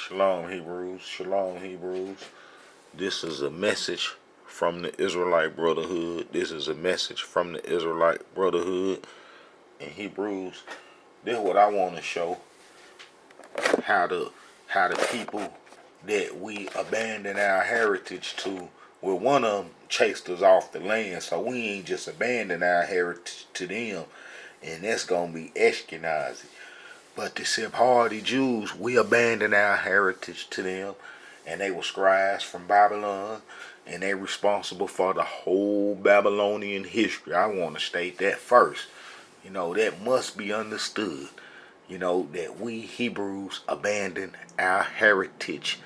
Shalom Hebrews, Shalom Hebrews. This is a message from the Israelite Brotherhood. This is a message from the Israelite Brotherhood in Hebrews. This is what I want to show. How the people that we abandon our heritage to, well, one of them chased us off the land, so we ain't just abandon our heritage to them, and that's gonna be Ashkenazi. But the Sephardi Jews, we abandoned our heritage to them, and they were scribes from Babylon, and they're responsible for the whole Babylonian history. I want to state that first. That must be understood. That we Hebrews abandoned our heritage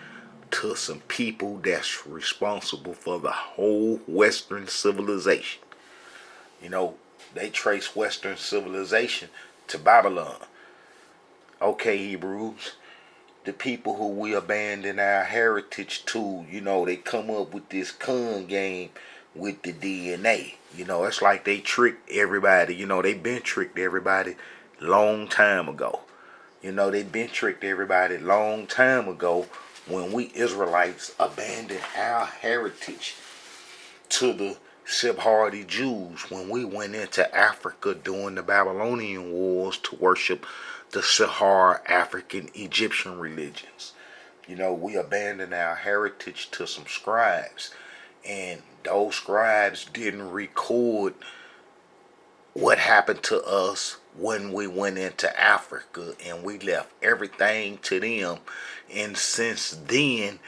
to some people that's responsible for the whole Western civilization. They trace Western civilization to Babylon. Okay, Hebrews, the people who we abandon our heritage to, they come up with this con game with the DNA. It's like they tricked everybody. They've been tricked everybody long time ago. They've been tricked everybody long time ago when we Israelites abandoned our heritage to the Sephardi Jews when we went into Africa during the Babylonian wars to worship the Sahara African Egyptian religions. We abandoned our heritage to some scribes, and those scribes didn't record what happened to us when we went into Africa, and we left everything to them. And since then,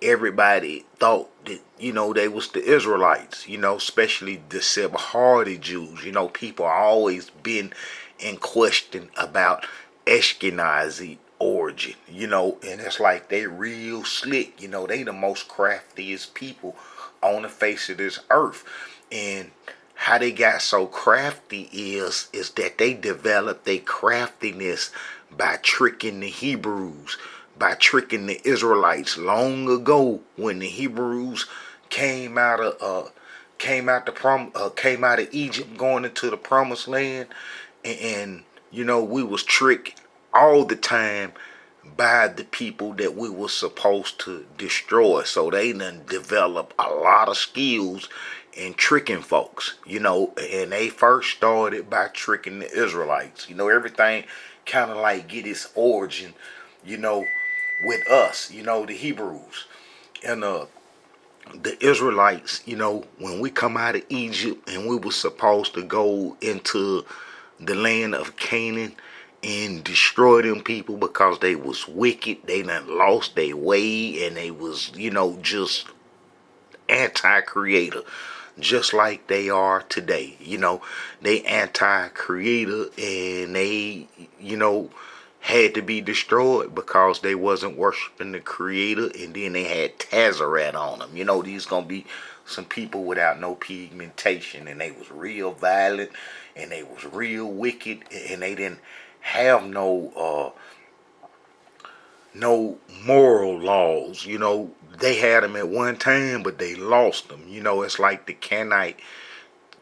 everybody thought that, they was the Israelites, especially the Sephardi Jews. People always been in question about Ashkenazi origin, and it's like they real slick, they the most craftiest people on the face of this earth. And how they got so crafty is that they developed their craftiness by tricking the Hebrews, by tricking the Israelites long ago when the Hebrews came out of Egypt going into the promised land, and we was tricked all the time by the people that we were supposed to destroy. So they done developed a lot of skills in tricking folks, and they first started by tricking the Israelites. Everything kind of like get its origin, with us, the Hebrews. And the Israelites, when we come out of Egypt and we were supposed to go into the land of Canaan and destroy them people because they was wicked, they done lost their way, and they was, just anti-creator, just like they are today. They anti-creator, and they, had to be destroyed because they wasn't worshiping the creator. And then they had Tazarat on them. These gonna be some people without no pigmentation, and they was real violent, and they was real wicked, and they didn't have no moral laws. They had them at one time, but they lost them. It's like the Canaanite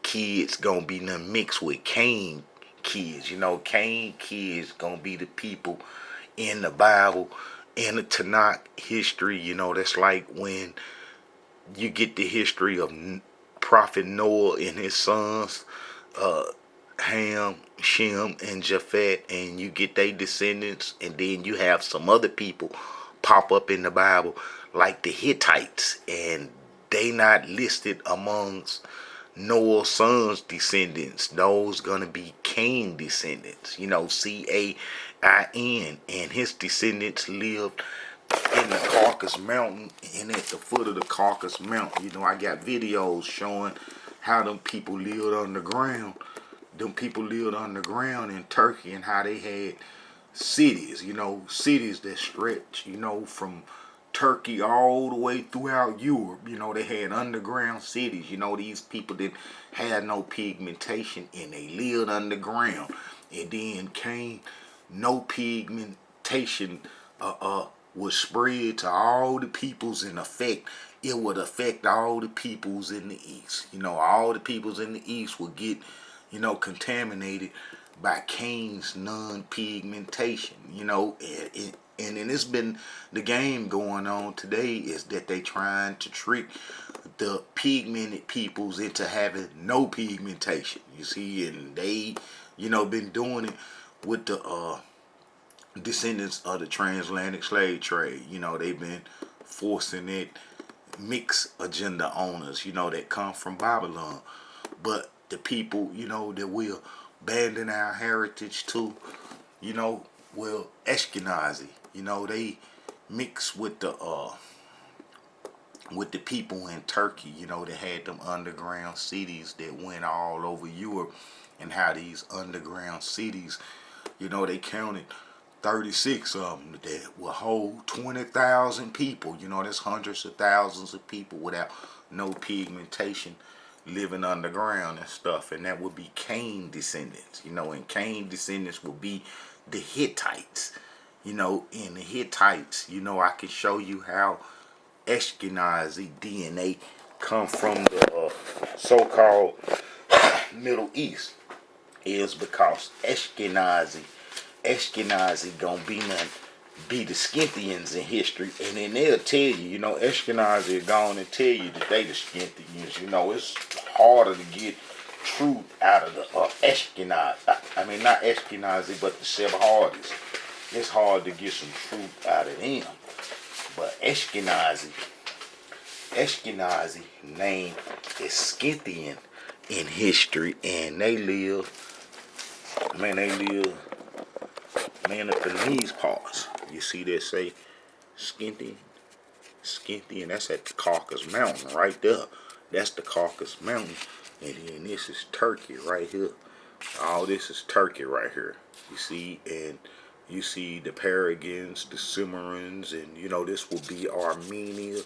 kids gonna be mixed with Cain kids. Cain kids gonna be the people in the Bible, in the Tanakh history. That's like when you get the history of Prophet Noah and his sons, Ham, Shem, and Japhet, and you get their descendants, and then you have some other people pop up in the Bible like the Hittites, and they not listed amongst Noah's sons' descendants. Those gonna be Cain descendants, Cain, and his descendants lived in the Caucasus Mountain, and at the foot of the Caucasus Mountain. I got videos showing how them people lived underground. Them people lived underground in Turkey, and how they had cities, cities that stretch, from Turkey all the way throughout Europe. They had underground cities. These people didn't have no pigmentation, and they lived underground. And then came no pigmentation was spread to all the peoples, in effect. It would affect all the peoples in the East. All the peoples in the East would get, contaminated by Cain's non-pigmentation. And then it's been the game going on today is that they trying to trick the pigmented peoples into having no pigmentation. You see, and they, been doing it with the descendants of the transatlantic slave trade. They've been forcing it mixed agenda owners, that come from Babylon. But the people, that will abandon our heritage to, well, Ashkenazi, they mix with the people in Turkey, they had them underground cities that went all over Europe, and how these underground cities, they counted 36 of them that will hold 20,000 people. There's hundreds of thousands of people without no pigmentation living underground and stuff, and that would be Cain descendants. And Cain descendants would be the Hittites. In the Hittites, I can show you how Ashkenazi DNA come from the so-called Middle East is because Ashkenazi gonna be the Scythians in history, and then they'll tell you, Ashkenazi are gonna tell you that they the Scythians. It's harder to get truth out of the Ashkenazi. I mean, not Ashkenazi, but the Sephardis. It's hard to get some truth out of them. But Ashkenazi name is Scythian in history, and they live up in these parts. You see they say Scythian, that's at the Caucasus Mountain right there. That's the Caucasus Mountain, and then this is Turkey right here. All this is Turkey right here. You see, and you see the Paragons, the Cimmerians, and this will be Armenia.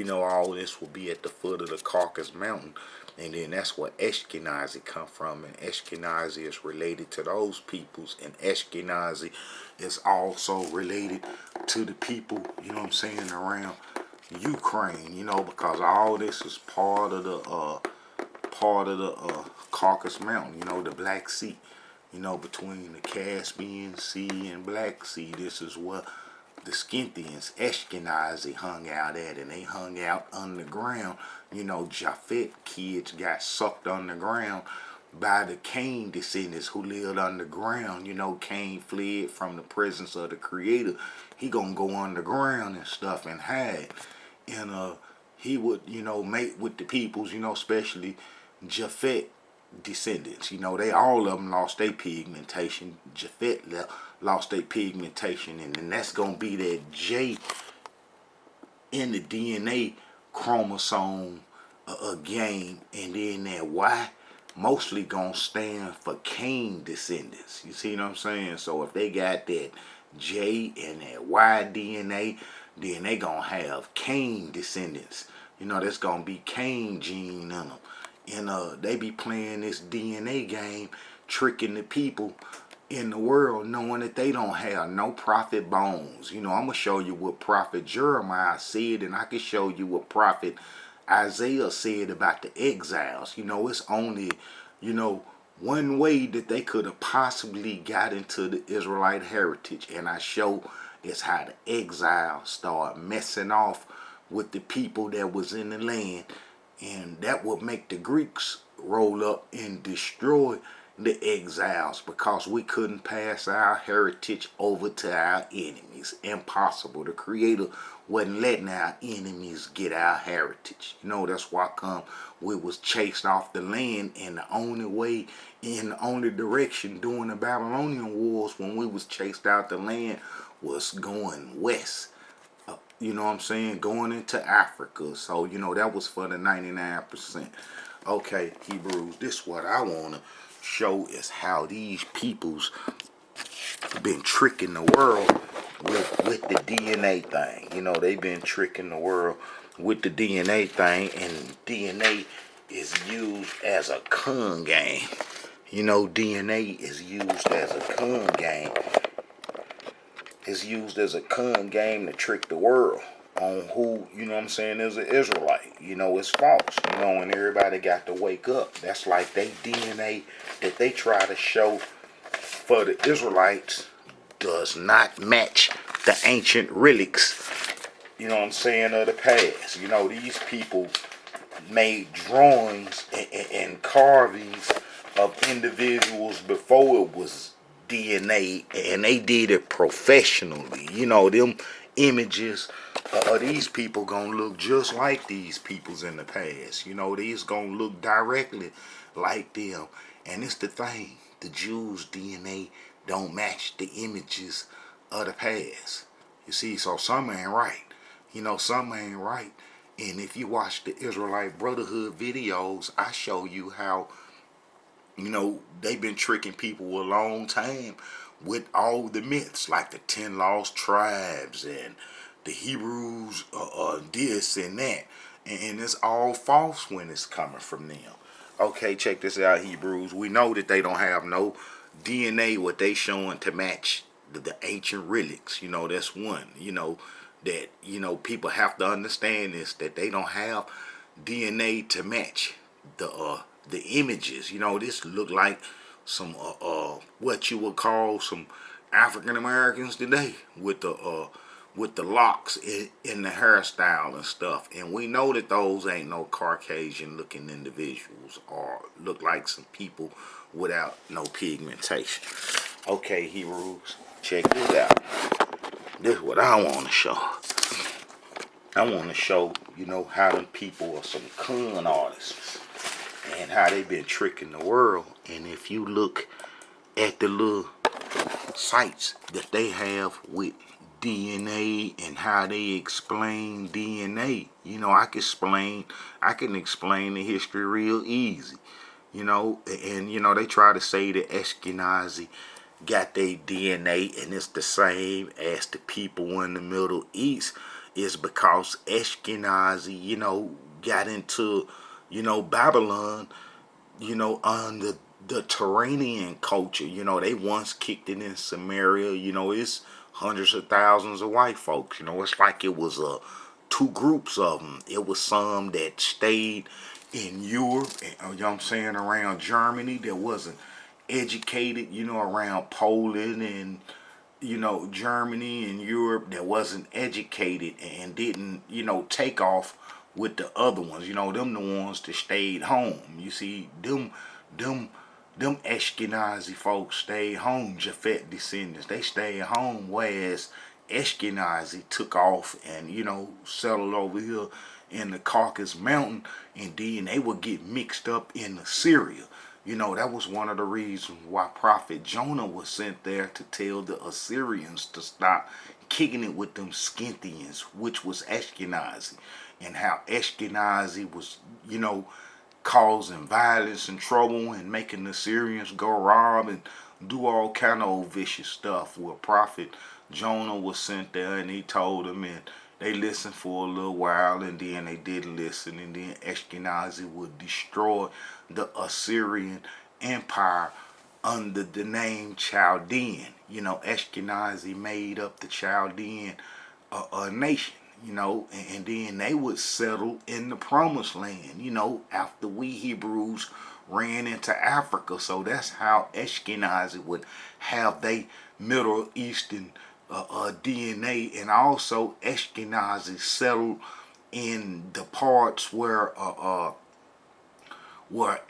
All this will be at the foot of the Caucasus Mountain. And then that's where Ashkenazi come from. And Ashkenazi is related to those peoples. And Ashkenazi is also related to the people, around Ukraine, because all this is part of the Caucasus Mountain, the Black Sea. Between the Caspian Sea and Black Sea. This is where the Scythians, Ashkenazi, hung out at, and they hung out underground. Japhet kids got sucked underground by the Cain descendants who lived underground. Cain fled from the presence of the Creator. He gonna go underground and stuff and hide. And he would, mate with the peoples, especially Japhet descendants. They all of them lost their pigmentation. Japhet lost their pigmentation, and then that's gonna be that J in the DNA chromosome game, and then that Y mostly gonna stand for Cain descendants. You see what I'm saying? So if they got that J and that Y DNA, then they gonna have Cain descendants. That's gonna be Cain gene in them. And they be playing this DNA game, tricking the people in the world, knowing that they don't have no prophet bones. I'm going to show you what prophet Jeremiah said, and I can show you what prophet Isaiah said about the exiles. It's only, one way that they could have possibly got into the Israelite heritage, and I show is how the exiles start messing off with the people that was in the land. And that would make the Greeks roll up and destroy the exiles, because we couldn't pass our heritage over to our enemies. Impossible. The Creator wasn't letting our enemies get our heritage. That's why we was chased off the land, and the only way, in the only direction during the Babylonian wars when we was chased out the land was going west. Going into Africa. So, that was for the 99%. Okay, Hebrews, this what I want to show is how these peoples been tricking the world with the DNA thing. They've been tricking the world with the DNA thing, and DNA is used as a con game. DNA is used as a con game. It's used as a con game to trick the world on who, is an Israelite. It's false, and everybody got to wake up. That's like they DNA that they try to show for the Israelites does not match the ancient relics, you know what I'm saying, of the past. You know, these people made drawings and carvings of individuals before it was DNA, and they did it professionally. You know, them images of these people gonna look just like these peoples in the past. You know, these gonna look directly like them. And it's the thing, the Jews' DNA don't match the images of the past. You see, so something ain't right. You know, something ain't right. And if you watch the Israelite Brotherhood videos, I show you how, you know, they've been tricking people a long time with all the myths, like the 10 lost tribes and the Hebrews this and that. And it's all false when it's coming from them. Okay, check this out, Hebrews. We know that they don't have no DNA, what they showing to match the ancient relics. You know, that's one. You know, that, you know, people have to understand this, that they don't have DNA to match the images. You know, this look like some what you would call some African Americans today with the locks in the hairstyle and stuff. And we know that those ain't no Caucasian looking individuals, or look like some people without no pigmentation. Okay, Hebrews, check this out. This is what I want to show. I want to show, you know, how them people are some con artists and how they been tricking the world. And if you look at the little sites that they have with DNA and how they explain DNA, you know, I can explain the history real easy, you know. And you know, they try to say that Ashkenazi got their DNA and it's the same as the people in the Middle East, is because Ashkenazi, you know, got into, you know, Babylon, you know, under the Turanian culture. You know, they once kicked it in Samaria. You know, it's hundreds of thousands of white folks. You know, it's like it was two groups of them. It was some that stayed in Europe, you know what I'm saying, around Germany, that wasn't educated, you know, around Poland and, you know, Germany and Europe, that wasn't educated and didn't, you know, take off with the other ones. You know, them the ones that stayed home. You see, them Ashkenazi folks stayed home. Japhet descendants, they stayed home, whereas Ashkenazi took off and, you know, settled over here in the Caucasus Mountain, and then they would get mixed up in Assyria. You know, that was one of the reasons why Prophet Jonah was sent there, to tell the Assyrians to stop kicking it with them Scythians, which was Ashkenazi, and how Ashkenazi was, you know, causing violence and trouble and making the Syrians go rob and do all kind of old vicious stuff. Well, Prophet Jonah was sent there and he told them, and they listened for a little while, and then they didn't listen, and then Ashkenazi would destroy the Assyrian Empire under the name Chaldean. You know, Ashkenazi made up the Chaldean nation, you know, and then they would settle in the promised land, you know, after we Hebrews ran into Africa. So that's how Ashkenazi would have they Middle Eastern DNA, and also Ashkenazi settled in the parts where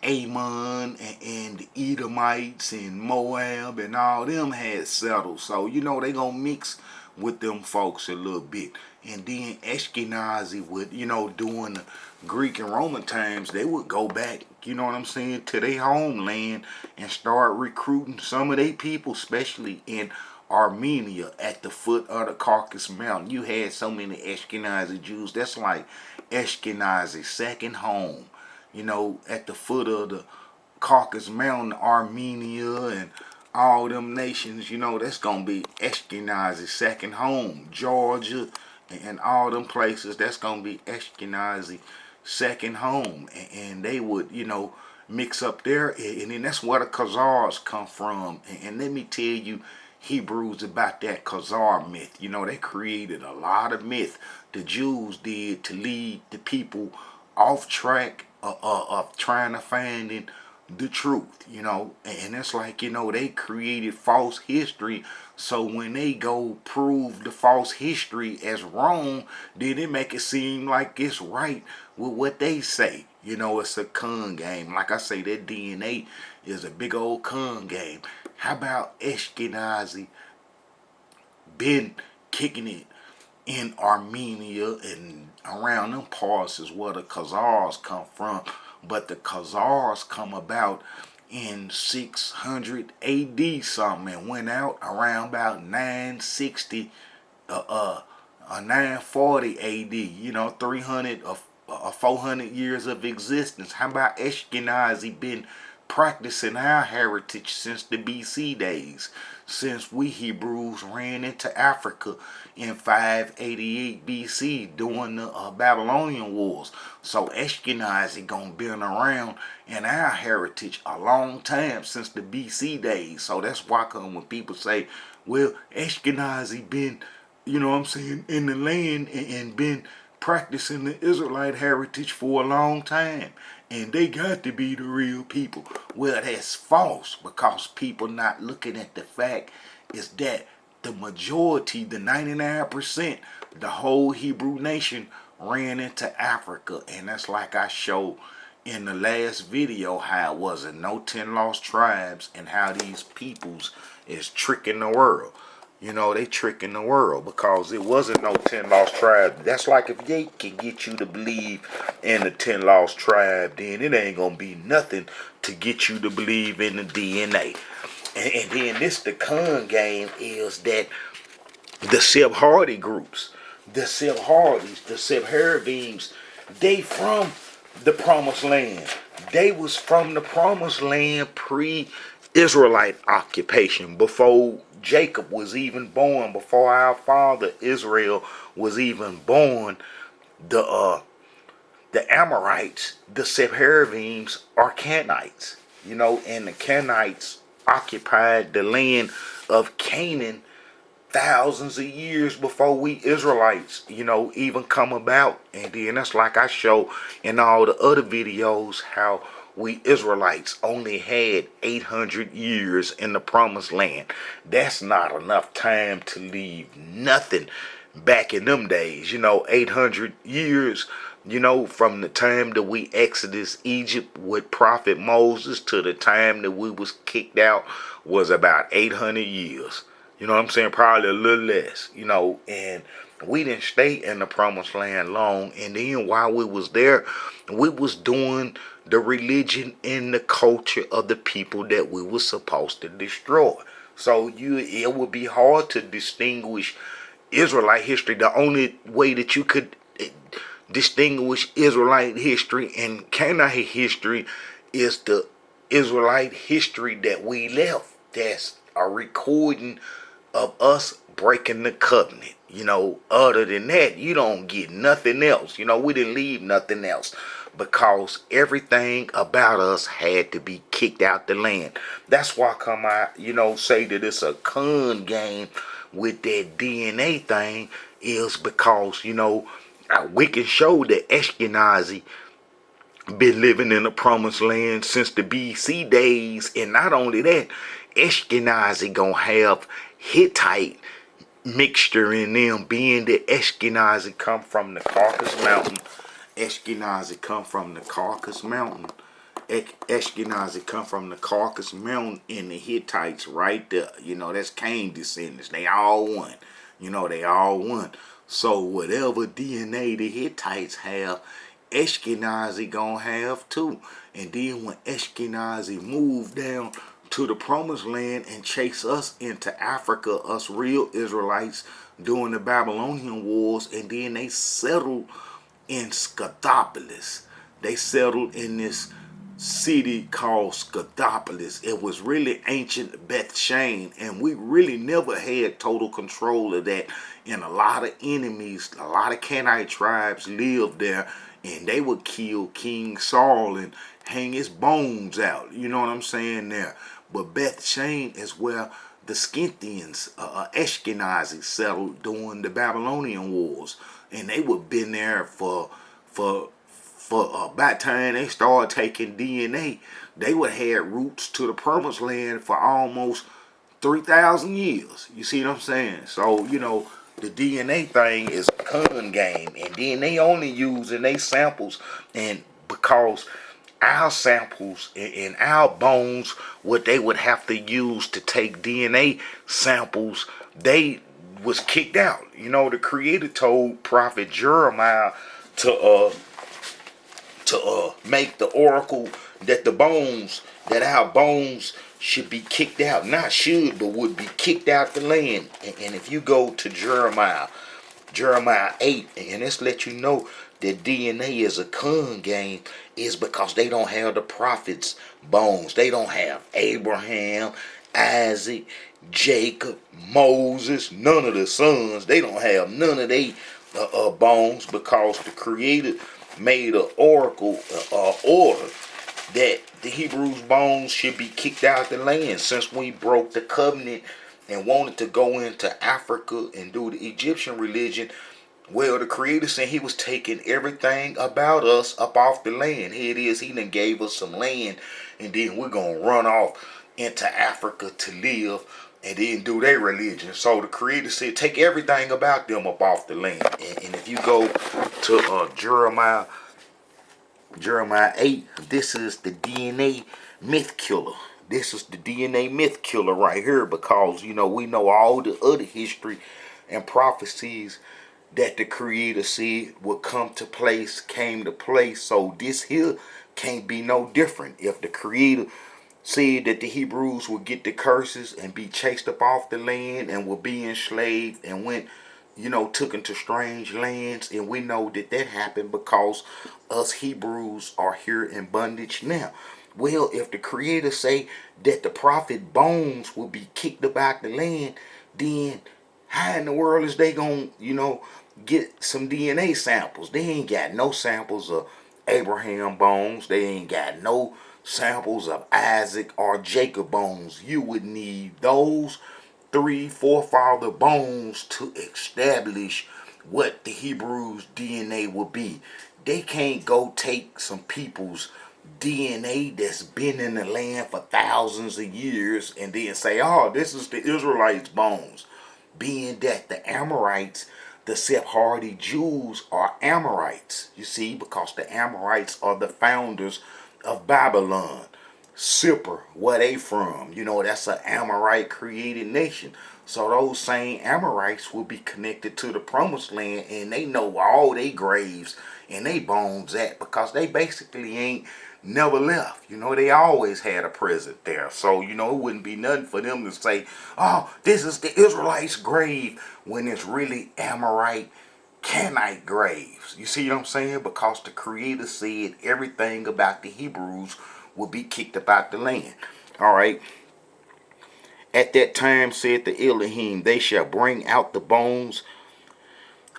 Ammon and the Edomites and Moab and all them had settled. So, you know, they gonna mix with them folks a little bit. And then Ashkenazi would, you know, during the Greek and Roman times, they would go back, you know what I'm saying, to their homeland and start recruiting some of their people, especially in Armenia at the foot of the Caucasus Mountain. You had so many Ashkenazi Jews. That's like Ashkenazi's second home. You know, at the foot of the Caucasus Mountain, Armenia and all them nations, you know, that's going to be Ashkenazi's second home. Georgia and all them places, that's going to be Ashkenazi's second home. And they would, you know, mix up there. And then that's where the Khazars come from. And let me tell you, Hebrews, about that Khazar myth. You know, they created a lot of myth, the Jews did, to lead the people off track of trying to find the truth, and it's like, they created false history. So when they go prove the false history as wrong, then they make it seem like it's right with what they say. It's a con game. Like I say, that DNA is a big old con game. How about Ashkenazi been kicking it in Armenia and around them parts is where the Khazars come from. But the Khazars come about in 600 AD something and went out around about 960 940 AD, 300 or 400 years of existence. How about Ashkenazi been practicing our heritage since the BC days, since we Hebrews ran into Africa in 588 BC during the Babylonian Wars. So Ashkenazi gonna been around in our heritage a long time, since the BC days. So that's why when people say, well, Ashkenazi been, in the land and been practicing the Israelite heritage for a long time, and they got to be the real people. Well, that's false, because people not looking at the fact is that the majority, the 99%, the whole Hebrew nation ran into Africa. And that's like I showed in the last video how it wasn't no 10 lost tribes, and how these peoples is tricking the world. They tricking the world, because it wasn't no 10 lost tribes. That's like if they can get you to believe in the 10 lost tribe, then it ain't gonna be nothing to get you to believe in the DNA. And then the con game is that the Sephardi groups, the Sephardis, the Sephardims, they from the promised land. They was from the promised land pre-Israelite occupation, before Jacob was even born, before our father Israel was even born. The Amorites, the Sephardims, are Canaanites, and the Canaanites occupied the land of Canaan thousands of years before we Israelites, even come about. And then that's like I show in all the other videos, how we Israelites only had 800 years in the promised land. That's not enough time to leave nothing back in them days. 800 years, from the time that we exodus Egypt with prophet Moses to the time that we was kicked out, was about 800 years. You know what I'm saying? Probably a little less, and we didn't stay in the promised land long. And then while we was there, we was doing the religion and the culture of the people that we were supposed to destroy. So it would be hard to distinguish Israelite history. The only way that you could distinguish Israelite history and Canaanite history is the Israelite history that we left. That's a recording of us breaking the covenant. Other than that, you don't get nothing else. We didn't leave nothing else, because everything about us had to be kicked out the land. That's why I say that it's a con game with that DNA thing, is because, we can show that Ashkenazi been living in the promised land since the BC days. And not only that, Ashkenazi gonna have Hittite mixture in them, being that Ashkenazi come from the Caucasus Mountain. Ashkenazi come from the Caucasus Mountain. Ashkenazi come from the Caucasus Mountain, and the Hittites right there. That's Cain descendants. They all one. They all one. So whatever DNA the Hittites have, Ashkenazi gonna have too. And then when Ashkenazi moved down to the promised land and chase us into Africa, us real Israelites, during the Babylonian Wars, and then they settled in Scythopolis. They settled in this city called Scythopolis. It was really ancient Bethshan, and we really never had total control of that. And a lot of enemies, a lot of Canaanite tribes lived there, and they would kill King Saul and hang his bones out. You know what I'm saying there? But Bethshan is where the Scythians, Ashkenazi, settled during the Babylonian Wars, and they would been there for for by the time they started taking DNA, they would have had roots to the promised land for almost 3,000 years. You see what I'm saying? So, you know, the DNA thing is a con game. And then they only using they samples, and because our samples and our bones, what they would have to use to take DNA samples, they was kicked out. You know, the Creator told Prophet Jeremiah to make the oracle that that our bones should be kicked out. Not should, but would be kicked out the land. And if you go to Jeremiah 8, and this let you know that DNA is a con game, is because they don't have the prophets' bones. They don't have Abraham, Isaac, Jacob, Moses, none of the sons. They don't have none of they bones, because the Creator made an oracle order that the Hebrews' bones should be kicked out the land, since we broke the covenant and wanted to go into Africa and do the Egyptian religion. Well, the Creator said he was taking everything about us up off the land. Here it is, he done gave us some land, and then we're going to run off into Africa to live and then do their religion. So the Creator said, take everything about them up off the land. And if you go to Jeremiah 8, this is the DNA myth killer. This is the DNA myth killer right here, because, you know, we know all the other history and prophecies that the Creator said would come to place, came to place. So this here can't be no different. If the Creator said that the Hebrews would get the curses and be chased up off the land and will be enslaved and went, you know, took into strange lands, and we know that that happened because us Hebrews are here in bondage now. Well, if the Creator say that the prophet bones will be kicked about the land, then how in the world is they gonna, you know, get some DNA samples? They ain't got no samples of Abraham bones. They ain't got no samples of Isaac or Jacob bones. You would need those 3 forefather bones to establish what the Hebrews' DNA would be. They can't go take some people's DNA that's been in the land for thousands of years and then say, oh, this is the Israelites' bones. Being that the Amorites, the Sephardi Jews, are Amorites. You see, because the Amorites are the founders of Babylon. Sipper, where they from? You know, that's an Amorite created nation. So those same Amorites will be connected to the promised land, and they know where all they graves and they bones at, because they basically ain't never left. You know, they always had a present there. So, you know, it wouldn't be nothing for them to say, oh, this is the Israelites' grave, when it's really Amorite Canaanite graves. You see what I'm saying? Because the Creator said everything about the Hebrews will be kicked about the land. All right. At that time, said the Elohim, they shall bring out the bones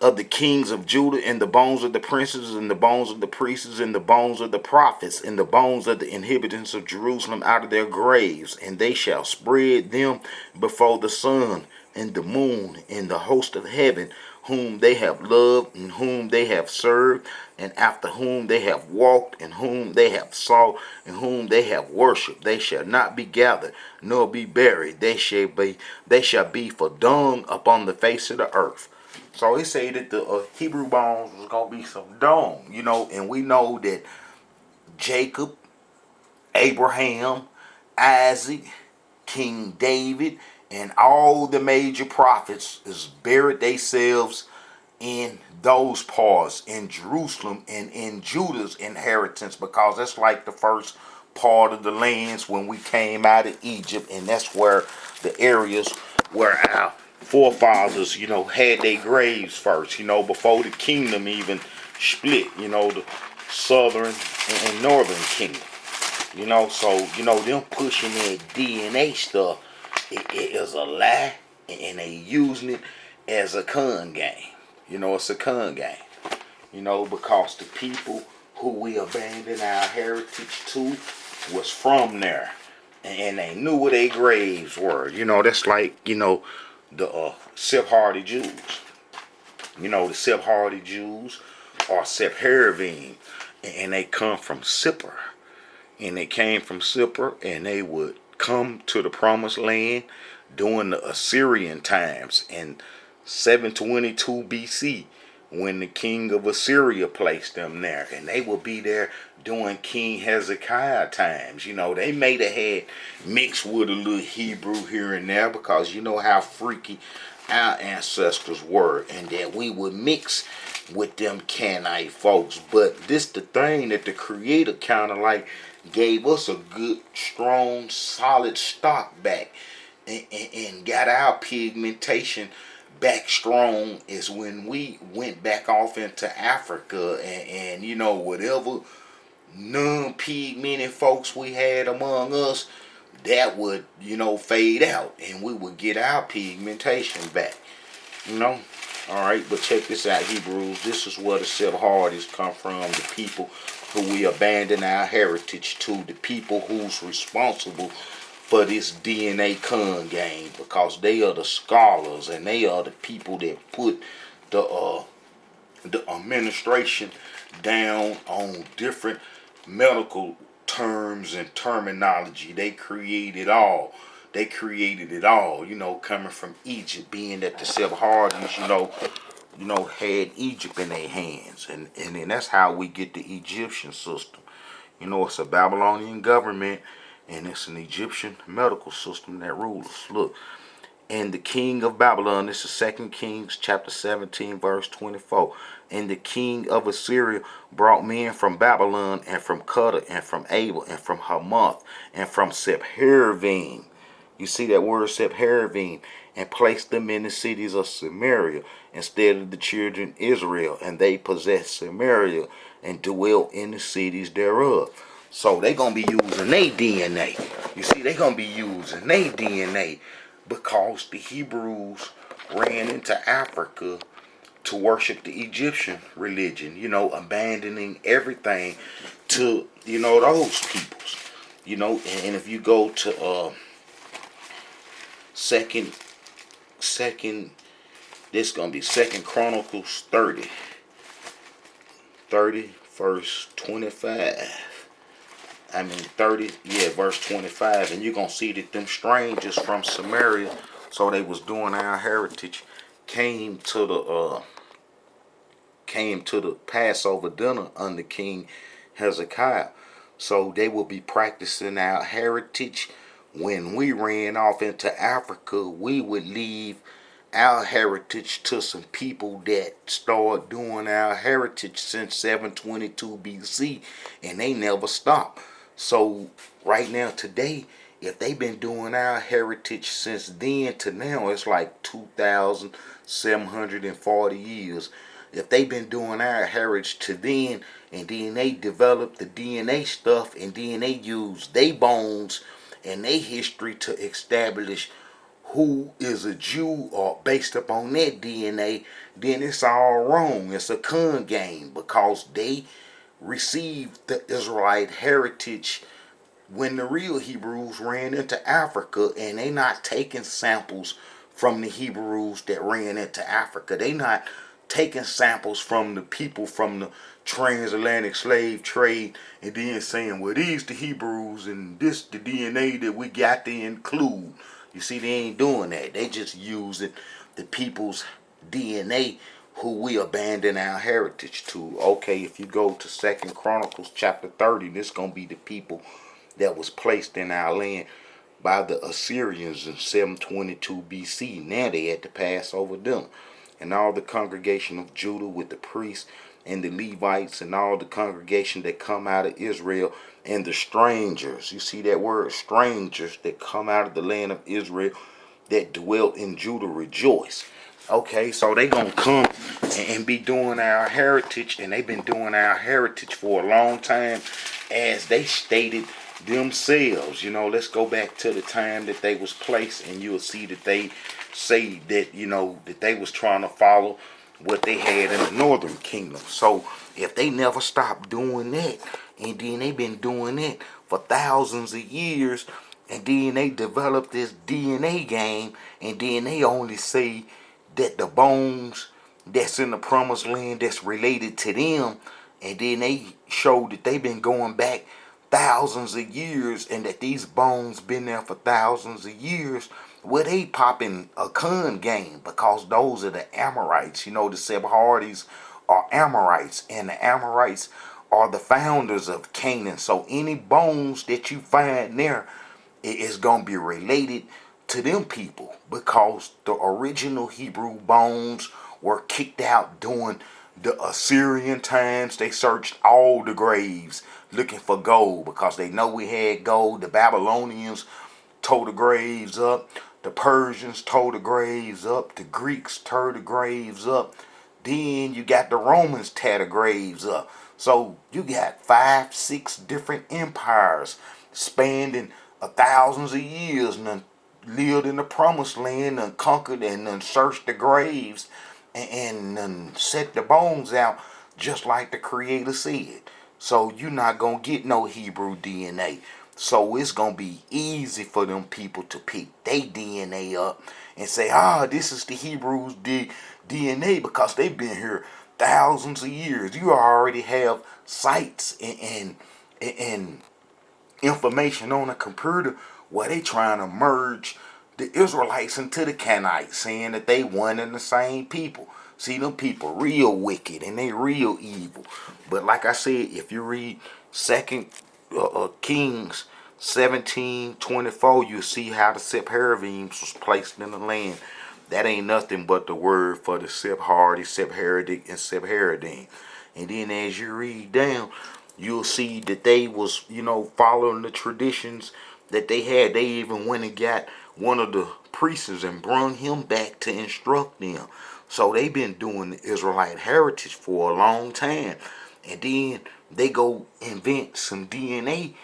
of the kings of Judah, and the bones of the princes, and the bones of the priests, and the bones of the prophets, and the bones of the inhabitants of Jerusalem out of their graves, and they shall spread them before the sun and the moon and the host of heaven, whom they have loved, and whom they have served, and after whom they have walked, and whom they have sought, and whom they have worshipped. They shall not be gathered, nor be buried. They shall be for dung upon the face of the earth. So it say that the Hebrew bones was going to be some dung, you know, and we know that Jacob, Abraham, Isaac, King David, and all the major prophets is buried themselves in those parts, in Jerusalem and in Judah's inheritance, because that's like the first part of the lands when we came out of Egypt, and that's where the areas where our forefathers, you know, had their graves first, you know, before the kingdom even split, you know, the southern and northern kingdom. You know, so, you know, them pushing that DNA stuff, it is a lie, and they using it as a con game. You know, it's a con game. You know, because the people who we abandoned our heritage to was from there. And they knew where their graves were. You know, that's like, you know, the Sephardi Jews. You know, the Sephardi Jews are Sephardim. and they come from Sephardi. And they came from Sephardi, and they would come to the promised land during the Assyrian times in 722 BC, when the king of Assyria placed them there. And they will be there during King Hezekiah times. You know, they may have had mixed with a little Hebrew here and there, because you know how freaky our ancestors were, and that we would mix with them Canaanite folks. But this the thing that the Creator kind of like gave us a good, strong, solid stock back, and got our pigmentation back strong, is when we went back off into Africa, and you know, whatever non-pigmented folks we had among us, that would, you know, fade out, and we would get our pigmentation back, you know. Alright, but check this out, Hebrews. This is where the Sephardi's come from, the people who we abandon our heritage to, the people who's responsible for this DNA con game, because they are the scholars, and they are the people that put the administration down on different medical terms and terminology. They created it all. They created it all, you know, coming from Egypt, being that the Sephardi's, you know, had Egypt in their hands. And then that's how we get the Egyptian system. You know, it's a Babylonian government, and it's an Egyptian medical system that rules us. Look, and the king of Babylon, this is 2 Kings chapter 17, verse 24. And the king of Assyria brought men from Babylon, and from Cutter, and from Abel, and from Hamath, and from Sepharvaim. You see that word Sepharvaim, and placed them in the cities of Samaria instead of the children of Israel, and they possessed Samaria and dwelt in the cities thereof. So they're going to be using their DNA. You see, they're going to be using their DNA, because the Hebrews ran into Africa to worship the Egyptian religion, you know, abandoning everything to, you know, those peoples. You know, and if you go to second this gonna be 2 Chronicles 30 verse 25. I mean 30, yeah, verse 25, and you're gonna see that them strangers from Samaria, so they was doing our heritage, came to the Passover dinner under King Hezekiah. So they will be practicing our heritage. When we ran off into Africa, we would leave our heritage to some people that started doing our heritage since 722 BC, and they never stopped. So right now, today, if they've been doing our heritage since then to now, it's like 2,740 years. If they've been doing our heritage to then, and then they developed the DNA stuff, and then they used their bones and their history to establish who is a Jew, or based upon that DNA, then it's all wrong. It's a con game, because they received the Israelite heritage when the real Hebrews ran into Africa, and they not taking samples from the Hebrews that ran into Africa. They not taking samples from the people from the transatlantic slave trade, and then saying, well, these the Hebrews, and this the DNA that we got to include. You see, they ain't doing that. They just using the people's DNA who we abandon our heritage to. Okay, if you go to 2 Chronicles chapter 30, this going to be the people that was placed in our land by the Assyrians in 722 BC. Now they had to pass over them. And all the congregation of Judah with the priests and the Levites, and all the congregation that come out of Israel, and the strangers. You see that word, strangers, that come out of the land of Israel, that dwelt in Judah, rejoice. Okay, so they gonna come and be doing our heritage, and they've been doing our heritage for a long time, as they stated themselves. You know, let's go back to the time that they was placed, and you'll see that they say that, you know, that they was trying to follow what they had in the northern kingdom. So if they never stopped doing that, and then they've been doing it for thousands of years, and then they developed this DNA game, and then they only say that the bones that's in the promised land that's related to them And then they showed that they've been going back thousands of years, and that these bones been there for thousands of years. Well, they popping a con game, because those are the Amorites. You know, the Sephardis are Amorites, and the Amorites are the founders of Canaan. So any bones that you find there is going to be related to them people, because the original Hebrew bones were kicked out during the Assyrian times. They searched all the graves looking for gold, because they know we had gold. The Babylonians tore the graves up. The Persians tore the graves up. The Greeks tore the graves up. Then you got the Romans tear the graves up. So you got 5, 6 different empires spanning thousands of years, and lived in the promised land, and conquered, and searched the graves, and set the bones out just like the Creator said. So you're not going to get no Hebrew DNA. So it's going to be easy for them people to pick their DNA up and say, this is the Hebrews' DNA, because they've been here thousands of years. You already have sites and information on a computer where they trying to merge the Israelites into the Canaanites, saying that they one and the same people. See, them people real wicked, and they real evil. But like I said, if you read 2 Kings 17:24, you'll see how the Sephardims was placed in the land. That ain't nothing but the word for the Sephardi, Sephardic, and Sephardim. And then as you read down, you'll see that they was, following the traditions that they had. They even went and got one of the priests and brought him back to instruct them. So they've been doing the Israelite heritage for a long time. And then they go invent some DNA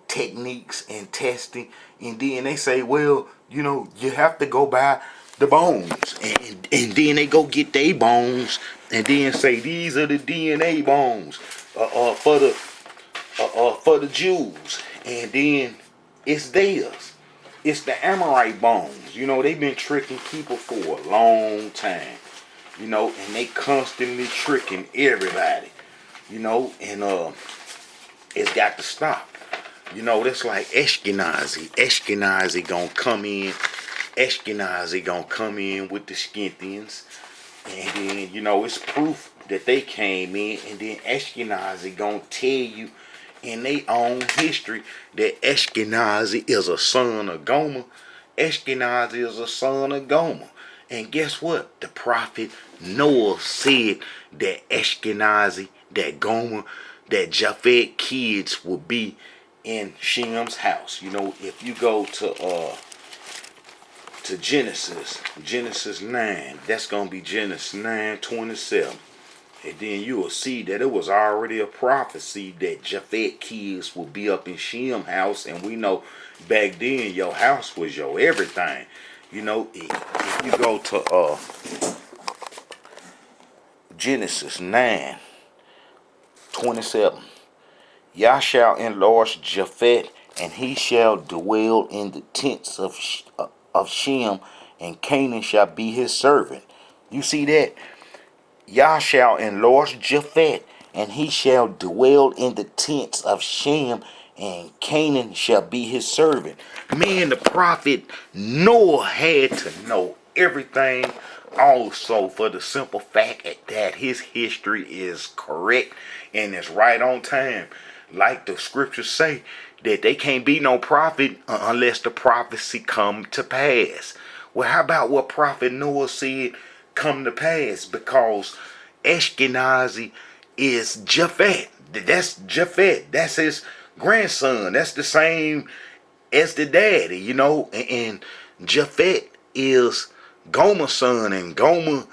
techniques and testing. And then they say, well, you have to go by the bones. And then they go get their bones and then say, these are the DNA bones for the Jews. And then it's theirs. It's the Amorite bones. They've been tricking people for a long time. And they constantly tricking everybody. And it's got to stop. That's like Ashkenazi. Ashkenazi gonna come in. Ashkenazi gonna come in with the Scythians. And then, it's proof that they came in. And then Ashkenazi gonna tell you in their own history that Ashkenazi is a son of Gomer. Ashkenazi is a son of Gomer. And guess what? The prophet Noah said that Ashkenazi, that Gomer, that Japhet kids will be in Shem's house. If you go to Genesis 9, that's gonna be Genesis 9:27. And then you will see that it was already a prophecy that Japhet kids will be up in Shem house. And we know back then your house was your everything. If you go to Genesis 9:27, Yah shall enlarge Japhet, and he shall dwell in the tents of Shem, and Canaan shall be his servant. You see that? Yah shall enlarge Japhet, and he shall dwell in the tents of Shem, and Canaan shall be his servant. Man, the prophet Noah had to know everything also, for the simple fact that his history is correct and it's right on time. Like the scriptures say, that they can't be no prophet unless the prophecy come to pass. Well, how about what prophet Noah said come to pass? Because Ashkenazi is Japhet. That's Japhet. That's his grandson. That's the same as the daddy, And Japhet is Gomer's son, and Gomer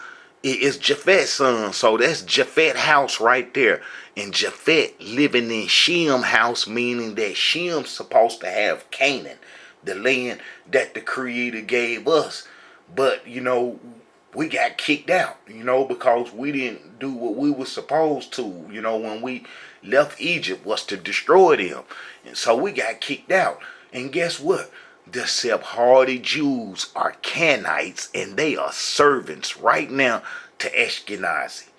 is Japhet's son. So that's Japhet house right there. And Japhet living in Shem house, meaning that Shem's supposed to have Canaan, the land that the Creator gave us. But, we got kicked out, because we didn't do what we were supposed to, when we left Egypt, was to destroy them. And so we got kicked out. And guess what? The Sephardi Jews are Canaanites, and they are servants right now to Ashkenazi.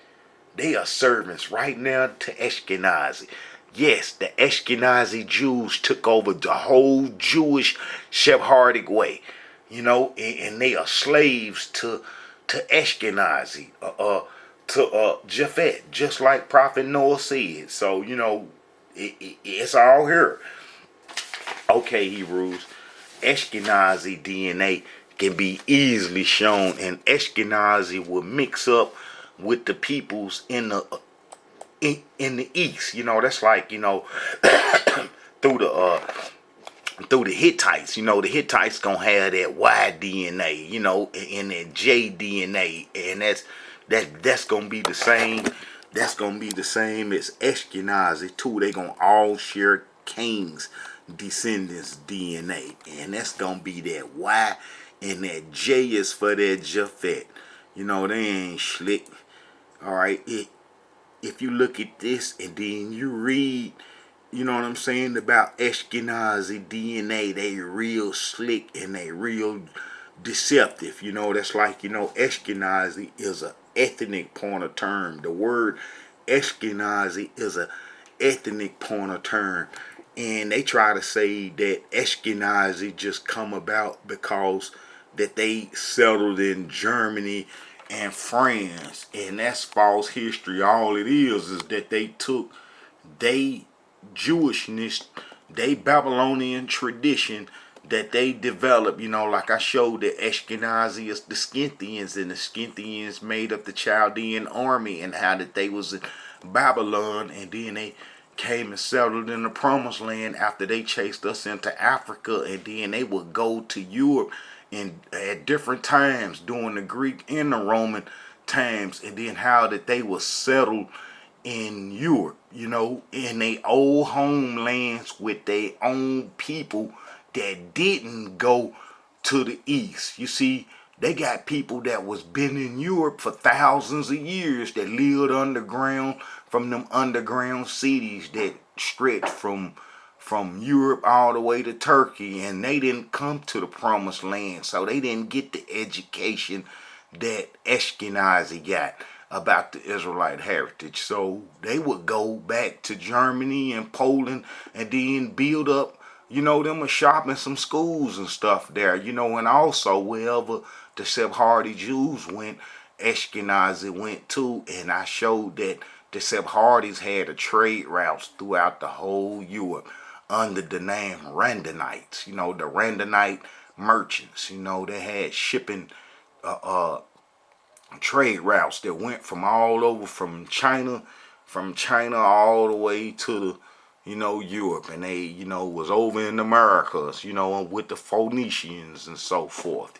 They are servants right now to Ashkenazi. Yes, the Ashkenazi Jews took over the whole Jewish Sephardic way, and they are slaves to Ashkenazi, to Japhet, just like Prophet Noah said. So it's all here. Okay, Hebrews, Ashkenazi DNA can be easily shown, and Ashkenazi will mix up with the peoples in the east. That's like through the Hittites. The Hittites gonna have that Y DNA, and that J DNA, and that's gonna be the same. That's gonna be the same as Ashkenazi too. They gonna all share Cain's descendants DNA, and that's gonna be that Y, and that J is for that Japhet. They ain't slick. All right, if you look at this and then you read, what I'm saying, about Ashkenazi DNA, they real slick and they real deceptive. That's like, Ashkenazi is a ethnic pointer term. The word Ashkenazi is a ethnic pointer term. And they try to say that Ashkenazi just come about because that they settled in Germany and France, and that's false history. All it is that they took they Jewishness, they Babylonian tradition that they developed. Like I showed, that Ashkenazi is the Scythians, and the Scythians made up the Chaldean army, and how that they was in Babylon, and then they came and settled in the promised land after they chased us into Africa, and then they would go to Europe and at different times during the Greek and the Roman times, and then how that they were settled in Europe, in their old homelands with their own people that didn't go to the east. You see, they got people that was been in Europe for thousands of years that lived underground, from them underground cities that stretched from Europe all the way to Turkey, and they didn't come to the promised land, so they didn't get the education that Ashkenazi got about the Israelite heritage. So they would go back to Germany and Poland and then build up, them a shop and some schools and stuff there, and also wherever the Sephardi Jews went, Ashkenazi went too. And I showed that the Sephardis had a trade routes throughout the whole Europe under the name Randanites, the Randanite merchants. They had shipping trade routes that went from all over, from China all the way to the Europe, and they was over in the Americas, with the Phoenicians and so forth,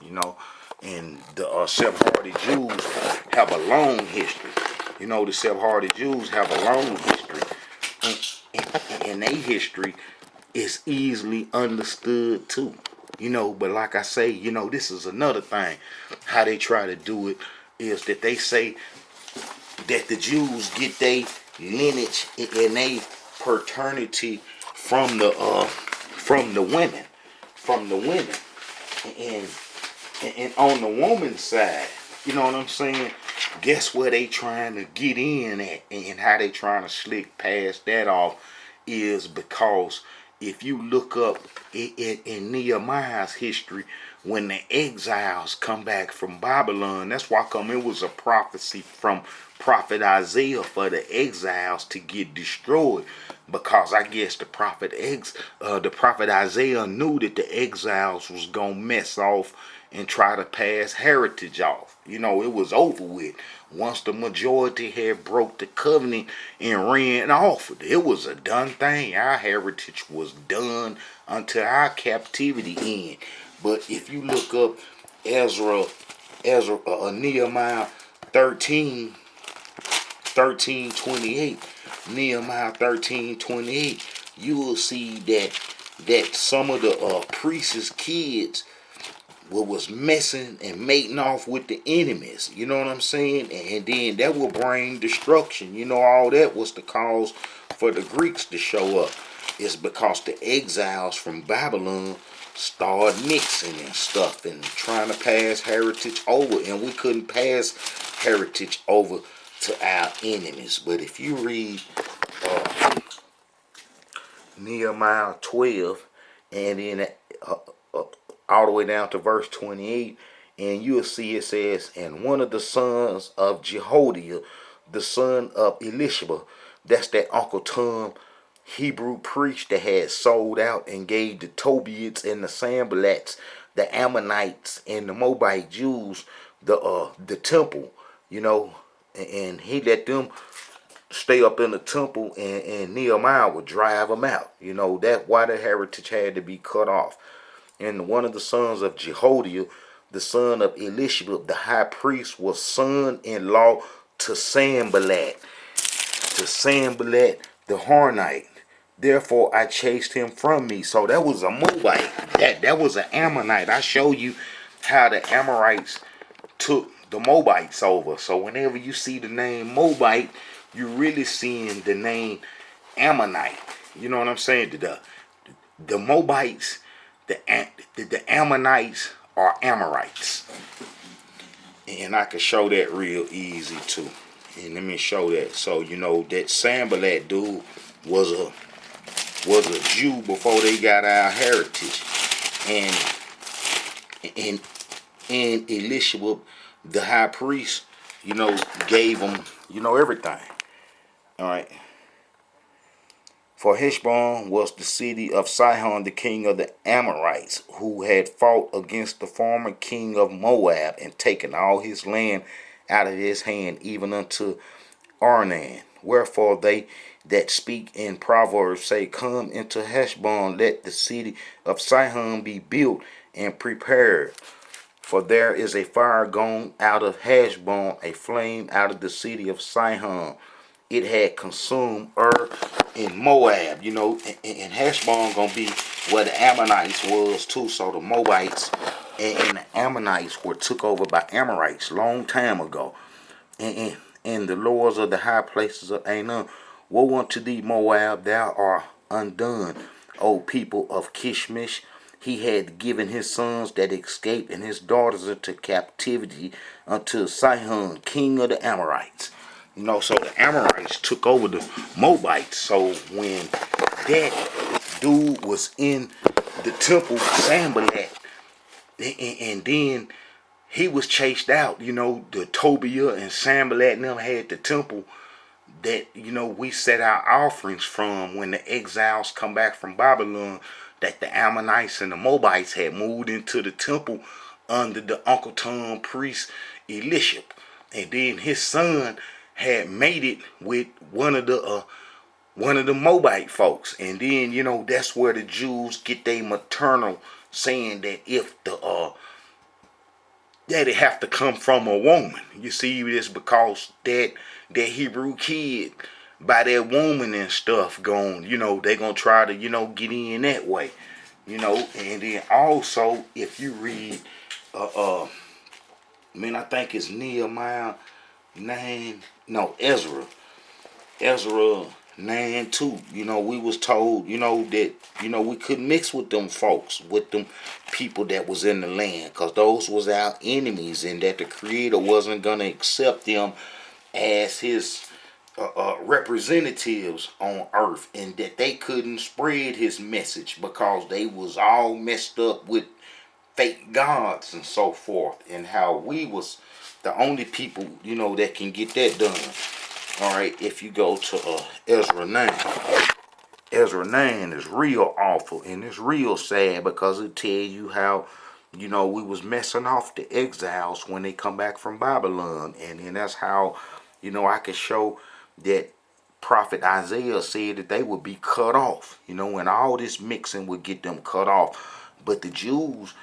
and the Sephardi Jews have a long history. The Sephardi Jews have a long history, and their history is easily understood too. But like I say, this is another thing. How they try to do it is that they say that the Jews get their lineage and their paternity from the women, and on the woman's side, what I'm saying. Guess where they trying to get in at, and how they trying to slick past that off, is because if you look up in Nehemiah's history, when the exiles come back from Babylon, that's why come it was a prophecy from prophet Isaiah for the exiles to get destroyed, because I guess the prophet Isaiah knew that the exiles was gonna mess off and try to pass heritage off. It was over with once the majority had broke the covenant and ran off. It was a done thing. Our heritage was done until our captivity end. But if you look up Nehemiah 13:28, Nehemiah 13:28, you will see that some of the priests' kids was messing and mating off with the enemies. You know what I'm saying? And then that will bring destruction. All that was the cause for the Greeks to show up. It's because the exiles from Babylon started mixing and stuff and trying to pass heritage over, and we couldn't pass heritage over to our enemies. But if you read uh, Nehemiah 12 and then all the way down to verse 28, and you'll see it says, and one of the sons of Jehoiada, the son of Elishama, that's that Uncle Tom Hebrew priest that had sold out and gave the Tobiats and the Sanballats, the Ammonites and the Moabite Jews the temple, and he let them stay up in the temple, and Nehemiah would drive them out. That's why the heritage had to be cut off. And one of the sons of Jehoiada, the son of Elishama, the high priest, was son-in-law to Sanballat, the Hornite. Therefore I chased him from me. So that was a Moabite. That was an Ammonite. I show you how the Amorites took the Moabites over. So whenever you see the name Moabite, you're really seeing the name Ammonite. You know what I'm saying? The Moabites, the Ammonites are Amorites. And I can show that real easy too. And let me show that. So that Sanballat dude was a Jew before they got our heritage. And Elishama, the high priest, gave them, everything. All right. For Heshbon was the city of Sihon, the king of the Amorites, who had fought against the former king of Moab and taken all his land out of his hand, even unto Arnan. Wherefore they that speak in Proverbs say, come into Heshbon, let the city of Sihon be built and prepared. For there is a fire gone out of Heshbon, a flame out of the city of Sihon. It had consumed in Moab, and Heshbon gonna be where the Ammonites was too. So the Moabites and the Ammonites were took over by Amorites long time ago. And the lords of the high places of Anan, woe unto thee, Moab, thou art undone, O people of Kishmish. He had given his sons that escaped and his daughters into captivity unto Sihon, king of the Amorites. So the Amorites took over the Moabites. So when that dude was in the temple, Sanballat, and then he was chased out, the Tobiah and Sanballat and them had the temple that, we set our offerings from when the exiles come back from Babylon, that the Ammonites and the Moabites had moved into the temple under the Uncle Tom priest Elishama. And then his son had made it with one of the Moabite folks. And then, that's where the Jews get their maternal saying that if that it have to come from a woman. You see, it's because that Hebrew kid by that woman and stuff gone, they gonna try to, get in that way. And then also if you read I think it's Nehemiah 9, no, Ezra 9:2. We was told, that, we couldn't mix with them folks, with them people that was in the land, because those was our enemies, and that the Creator wasn't going to accept them as his representatives on earth, and that they couldn't spread his message because they was all messed up with fake gods and so forth, and how we was the only people, that can get that done. All right, if you go to Ezra 9, Ezra 9 is real awful, and it's real sad because it tells you how, we was messing off the exiles when they come back from Babylon. And then that's how, I could show that prophet Isaiah said that they would be cut off, and all this mixing would get them cut off. But the Jews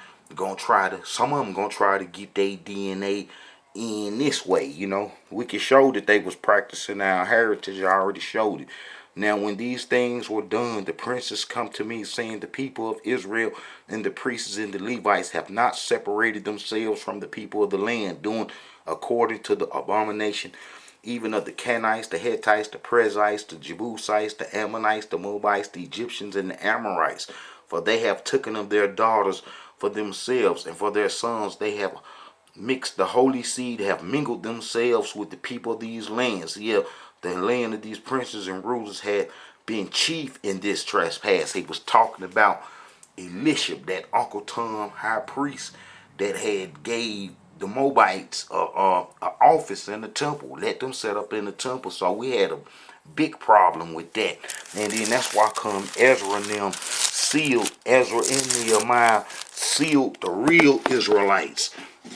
some of them gonna try to get their DNA in this way. We can show that they was practicing our heritage. I already showed it. Now when these things were done, the princes come to me, saying, the people of Israel and the priests and the Levites have not separated themselves from the people of the land, doing according to the abomination even of the Canaanites, the Hittites, the Perizzites, the Jebusites, the Ammonites, the Moabites, the Egyptians, and the Amorites. For they have taken of their daughters for themselves, and for their sons they have mixed the holy seed, have mingled themselves with the people of these lands. Yeah, the land of these princes and rulers had been chief in this trespass. He was talking about Elisha, that Uncle Tom high priest that had gave the Moabites a office in the temple, let them set up in the temple. So we had a big problem with that. And then that's why come Ezra and them sealed, Ezra and Nehemiah sealed the real Israelites,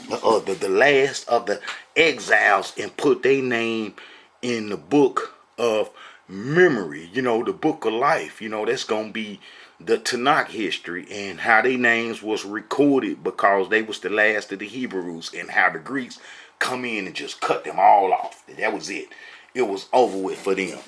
the last of the exiles, and put their name in the book of memory, the book of life. That's going to be the Tanakh history, and how their names was recorded because they was the last of the Hebrews, and how the Greeks come in and just cut them all off. That was it. It was over with for them.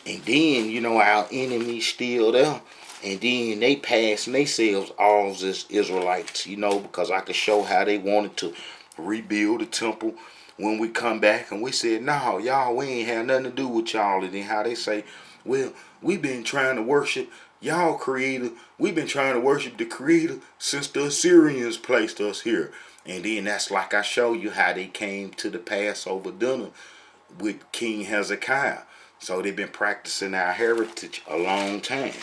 And then, our enemies still there. And then they passing themselves off as Israelites, because I could show how they wanted to rebuild the temple when we come back. And we said, no, y'all, we ain't have nothing to do with y'all. And then how they say, well, we've been trying to worship y'all creator. We've been trying to worship the creator since the Assyrians placed us here. And then that's like I show you how they came to the Passover dinner with King Hezekiah. So they've been practicing our heritage a long time.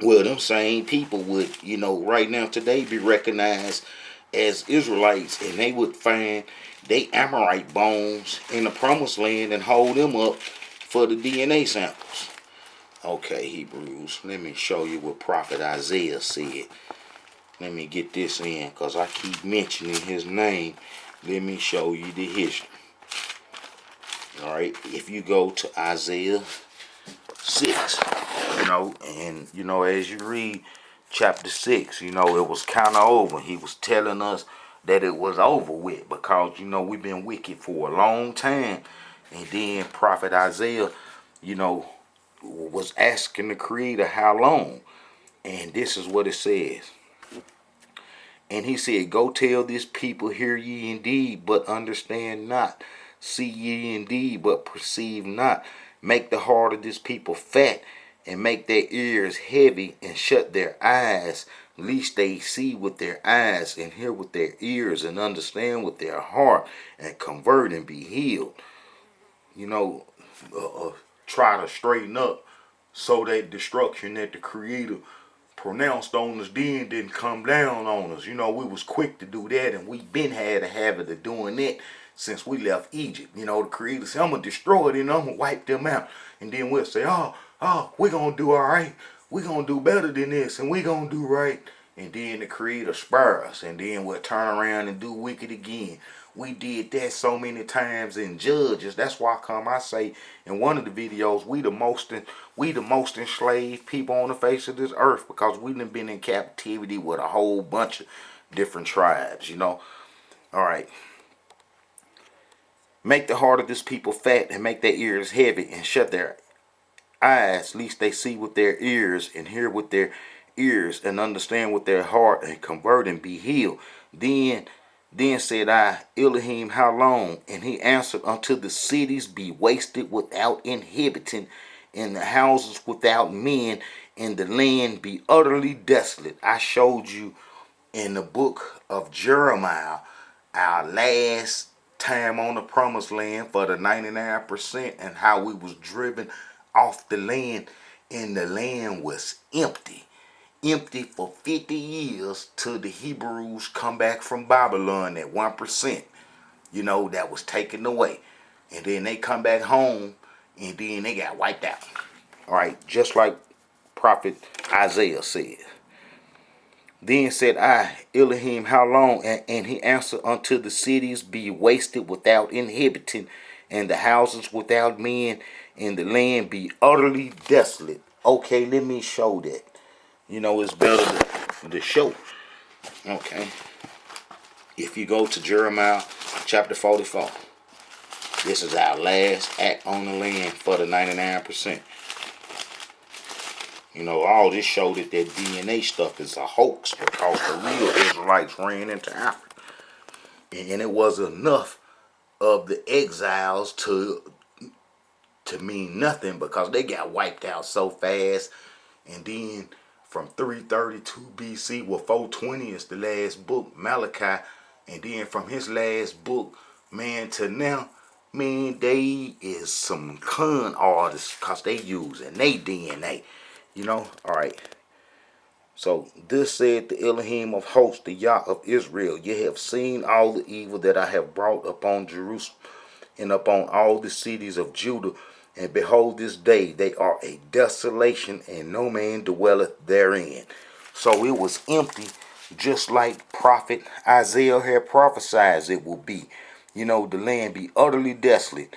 Well, them same people would, right now today be recognized as Israelites, and they would find they Amorite bones in the promised land and hold them up for the DNA samples. Okay, Hebrews, let me show you what Prophet Isaiah said. Let me get this in, because I keep mentioning his name. Let me show you the history. Alright, if you go to Isaiah 6, and as you read chapter 6, it was kind of over. He was telling us that it was over with, because we've been wicked for a long time. And then Prophet Isaiah was asking the creator how long, and this is what it says. And he said, go tell this people, hear ye indeed, but understand not. See ye indeed, but perceive not. Make the heart of this people fat, and make their ears heavy, and shut their eyes, lest they see with their eyes, and hear with their ears, and understand with their heart, and convert and be healed. Try to straighten up, so that destruction that the creator pronounced on us then didn't come down on us. We was quick to do that, and we been had a habit of doing that since we left Egypt. The creator said, I'm going to destroy it, and I'm going to wipe them out. And then we'll say, we're going to do all right. We're going to do better than this, and we're going to do right. And then the creator spare us, and then we'll turn around and do wicked again. We did that so many times in Judges. That's why I say in one of the videos, we the most enslaved people on the face of this earth, because we done been in captivity with a whole bunch of different tribes. All right. Make the heart of this people fat, and make their ears heavy, and shut their eyes, lest they see with their ears, and hear with their ears, and understand with their heart, and convert and be healed. Then said I, Elohim, how long? And he answered, until the cities be wasted without inhabitant, and the houses without men, and the land be utterly desolate. I showed you in the book of Jeremiah, our last time on the promised land for the 99%, and how we was driven off the land, and the land was empty for 50 years till the Hebrews come back from Babylon at 1%, that was taken away. And then they come back home, and then they got wiped out. All right, just like Prophet Isaiah said. Then said I, Elohim, how long? And he answered, until the cities be wasted without inhabitant, and the houses without men, and the land be utterly desolate. Okay, let me show that. It's better to show. Okay. If you go to Jeremiah chapter 44, this is our last act on the land for the 99%. All this showed that DNA stuff is a hoax, because the real Israelites ran into Africa. And it was enough of the exiles to mean nothing, because they got wiped out so fast. And then from 332 BC, 420 is the last book, Malachi, And then from his last book, man, to now, man, they is some con artists because they using their DNA. Alright. So this said the Elohim of hosts, the Yah of Israel, ye have seen all the evil that I have brought upon Jerusalem and upon all the cities of Judah. And behold, this day they are a desolation, and no man dwelleth therein. So it was empty, just like prophet Isaiah had prophesied it will be. The land be utterly desolate.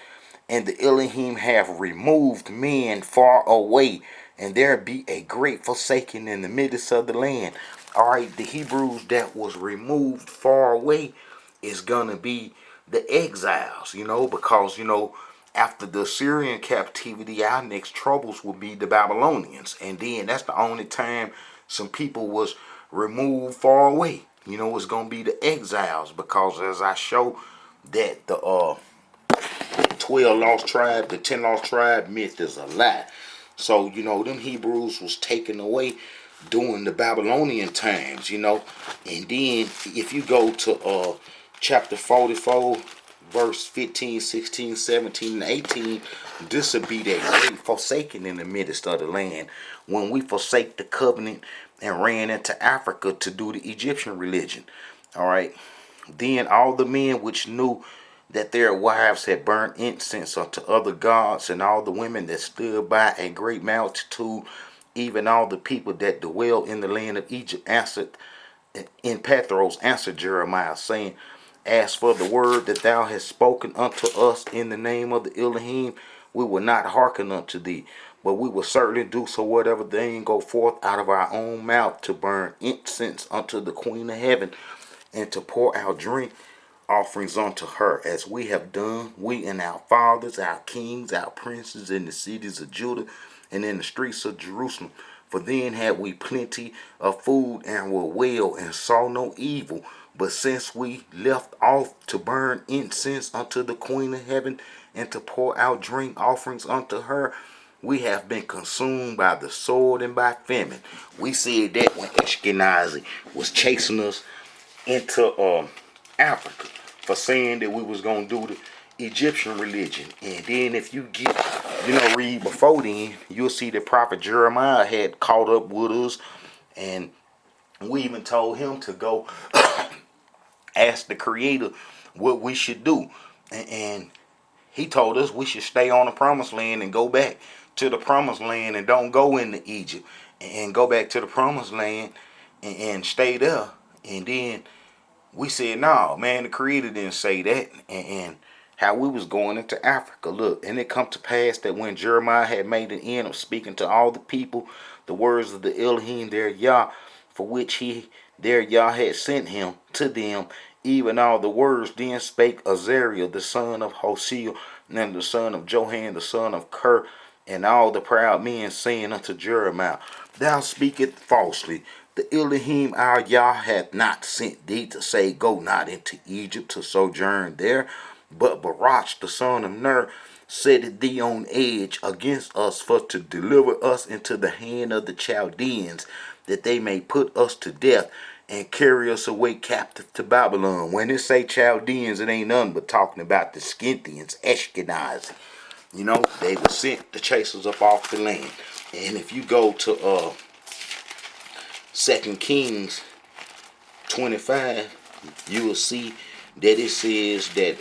And the Elohim have removed men far away, and there be a great forsaking in the midst of the land. All right, the Hebrews that was removed far away is gonna be the exiles, because after the Assyrian captivity, our next troubles will be the Babylonians, and then that's the only time some people was removed far away. It's gonna be the exiles, because as I show that the 12 lost tribe, the 10 lost tribe myth is a lie. So, them Hebrews was taken away during the Babylonian times, and then if you go to chapter 44, verse 15, 16, 17, and 18, this will be that great forsaking in the midst of the land when we forsake the covenant and ran into Africa to do the Egyptian religion. All right. Then all the men which knew that their wives had burnt incense unto other gods, and all the women that stood by a great multitude, even all the people that dwell in the land of Egypt, answered in Pathros, answered Jeremiah, saying, as for the word that thou hast spoken unto us in the name of the Elohim, we will not hearken unto thee, but we will certainly do so whatever thing go forth out of our own mouth, to burn incense unto the Queen of Heaven, and to pour out drink offerings unto her, as we have done, we and our fathers, our kings, our princes, in the cities of Judah and in the streets of Jerusalem. For then had we plenty of food, and were well, and saw no evil. But since we left off to burn incense unto the Queen of Heaven, and to pour out drink offerings unto her, we have been consumed by the sword and by famine. We said that when Ashkenazi was chasing us into Africa for saying that we was gonna do the Egyptian religion. And then if you get, read before then, you'll see that Prophet Jeremiah had caught up with us, and we even told him to go ask the Creator what we should do. And he told us we should stay on the promised land and go back to the promised land, and don't go into Egypt, and go back to the promised land and stay there. And then we said, no, man, the Creator didn't say that. And how we was going into Africa. Look, and it come to pass that when Jeremiah had made an end of speaking to all the people the words of the Elohim their Yah, for which he their Yah had sent him to them, even all the words, then spake Azariah the son of Hosea, and the son of Johan the son of Ker, and all the proud men, saying unto Jeremiah, thou speakest falsely. The Elohim our Yah hath not sent thee to say, go not into Egypt to sojourn there, but Baruch the son of Ner set thee on edge against us, for to deliver us into the hand of the Chaldeans, that they may put us to death and carry us away captive to Babylon. When it say Chaldeans, it ain't nothing but talking about the Scythians, Ashkenazi. They were sent to chase us up off the land. And if you go to 2 Kings 25, you will see that it says that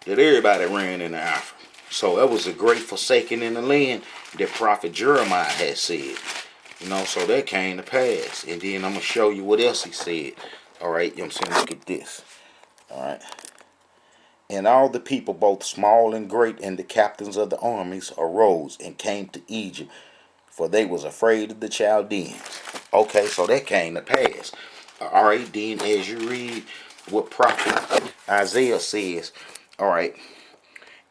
everybody ran into Africa. So that was a great forsaking in the land that Prophet Jeremiah had said. So that came to pass. And then I'm going to show you what else he said. Alright, I'm saying? Look at this. Alright. And all the people, both small and great, and the captains of the armies, arose and came to Egypt, for they was afraid of the Chaldeans. Okay, so that came to pass. Alright, then as you read what Prophet Isaiah says, alright,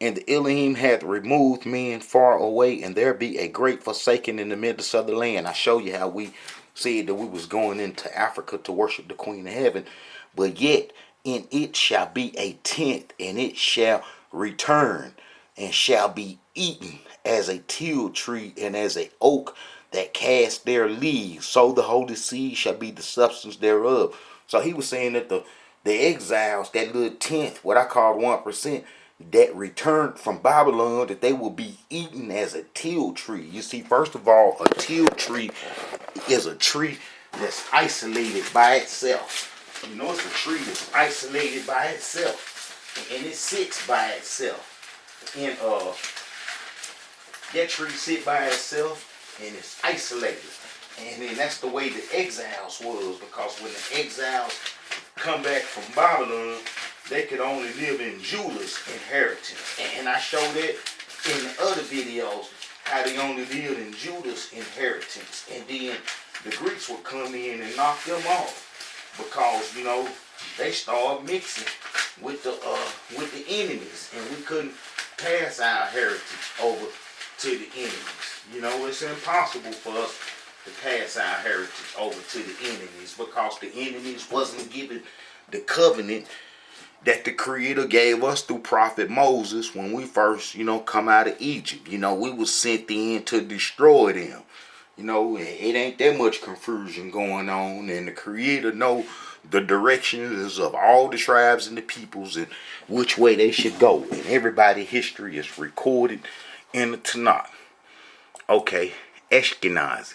and the Elohim hath removed men far away, and there be a great forsaking in the midst of the land. I show you how we said that we was going into Africa to worship the Queen of Heaven, but yet in it shall be a tent, and it shall return, and shall be eaten as a teal tree, and as a oak that cast their leaves. So the holy seed shall be the substance thereof. So he was saying that the exiles, that little tenth, what I call 1%, that returned from Babylon, that they will be eaten as a teal tree. You see, first of all, a teal tree is a tree that's isolated by itself. You know, it's a tree that's isolated by itself, and it sits by itself. And that tree sit by itself, and it's isolated. And then that's the way the exiles was, because when the exiles come back from Babylon, they could only live in Judah's inheritance. And I showed that in the other videos, how they only lived in Judah's inheritance. And then the Greeks would come in and knock them off, because, you know, they started mixing with the enemies, and we couldn't pass our heritage over to the enemies. You know, it's impossible for us to pass our heritage over to the enemies, because the enemies wasn't given the covenant that the Creator gave us through Prophet Moses when we first, you know, come out of Egypt. You know, we was sent in to destroy them. You know, it ain't that much confusion going on, and the Creator know the directions of all the tribes and the peoples and which way they should go. And everybody's history is recorded in the Tanakh. Okay, Ashkenazi,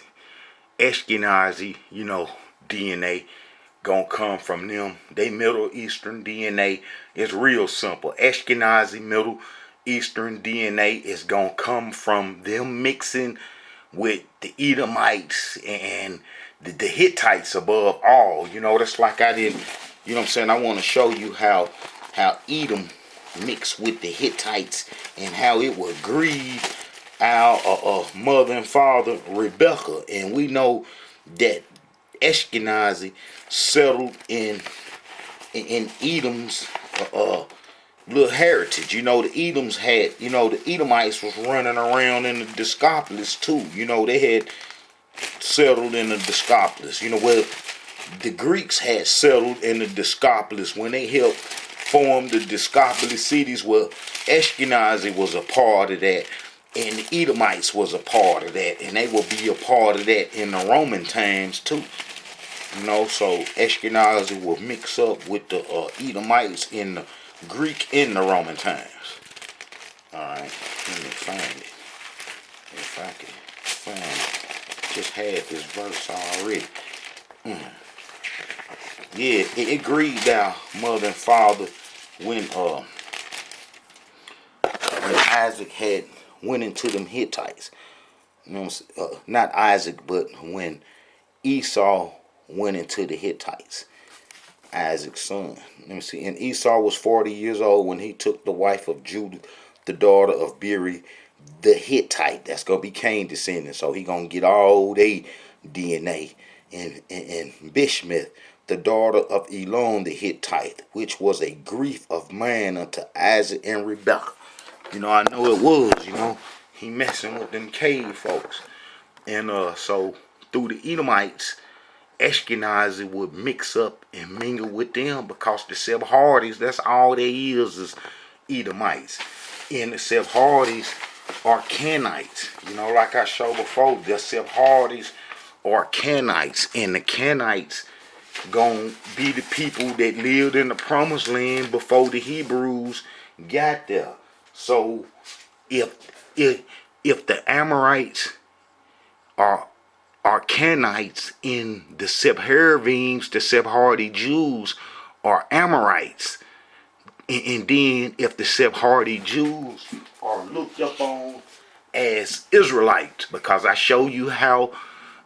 you know, DNA gonna come from them. They Middle Eastern DNA is real simple. Ashkenazi Middle Eastern DNA is gonna come from them mixing with the Edomites and the Hittites above all. You know, that's like I didn't, you know what I'm saying? I want to show you how Edom mixed with the Hittites and how it would grieve our mother and father Rebecca. And we know that Ashkenazi settled in Edom's little heritage. You know, the Edoms had, you know, the Edomites was running around in the Discopolis too. You know, they had settled in the Discopolis. You know, where the Greeks had settled in the Discopolis when they helped form the Discopolis cities, where Ashkenazi was a part of that, and the Edomites was a part of that, and they will be a part of that in the Roman times too. You know, so Ashkenazi will mix up with the Edomites in the Greek in the Roman times. Alright, let me find it. If I can find it. Just had this verse already. Yeah, it grieved our mother and father when Isaac had went into them Hittites. You know what I'm saying? Not Isaac, but when Esau went into the Hittites, Isaac's son. Let me see. And Esau was 40 years old when he took the wife of Judah, the daughter of Beri, the Hittite. That's gonna be Cain descendant. So he gonna get all they DNA. And Bishmeth, the daughter of Elon the Hittite, which was a grief of man unto Isaac and Rebekah. You know, I know it was. You know, he messing with them cave folks. And so through the Edomites, Ashkenazi would mix up and mingle with them, because the Sephardis, that's all they is Edomites. And the Sephardis are Canaanites. You know, like I showed before, the Sephardis are Canaanites, and the Canaanites gonna be the people that lived in the promised land before the Hebrews got there. So if the Amorites are Canaanites, in the Sephardians, the Sephardi Jews are Amorites. And then if the Sephardi Jews are looked upon as Israelites, because I show you how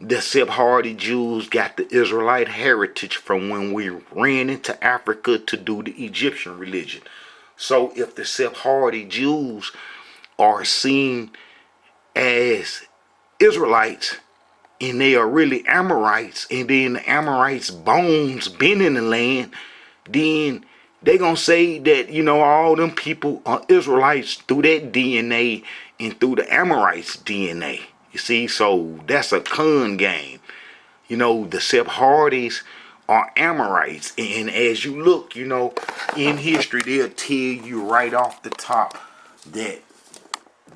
the Sephardi Jews got the Israelite heritage from when we ran into Africa to do the Egyptian religion. So if the Sephardi Jews are seen as Israelites, and they are really Amorites, and then the Amorites' bones been in the land, then they gonna say that, you know, all them people are Israelites through that DNA and through the Amorites' DNA. You see, so that's a con game. You know, the Sephardis are Amorites, and as you look, you know, in history, they'll tell you right off the top that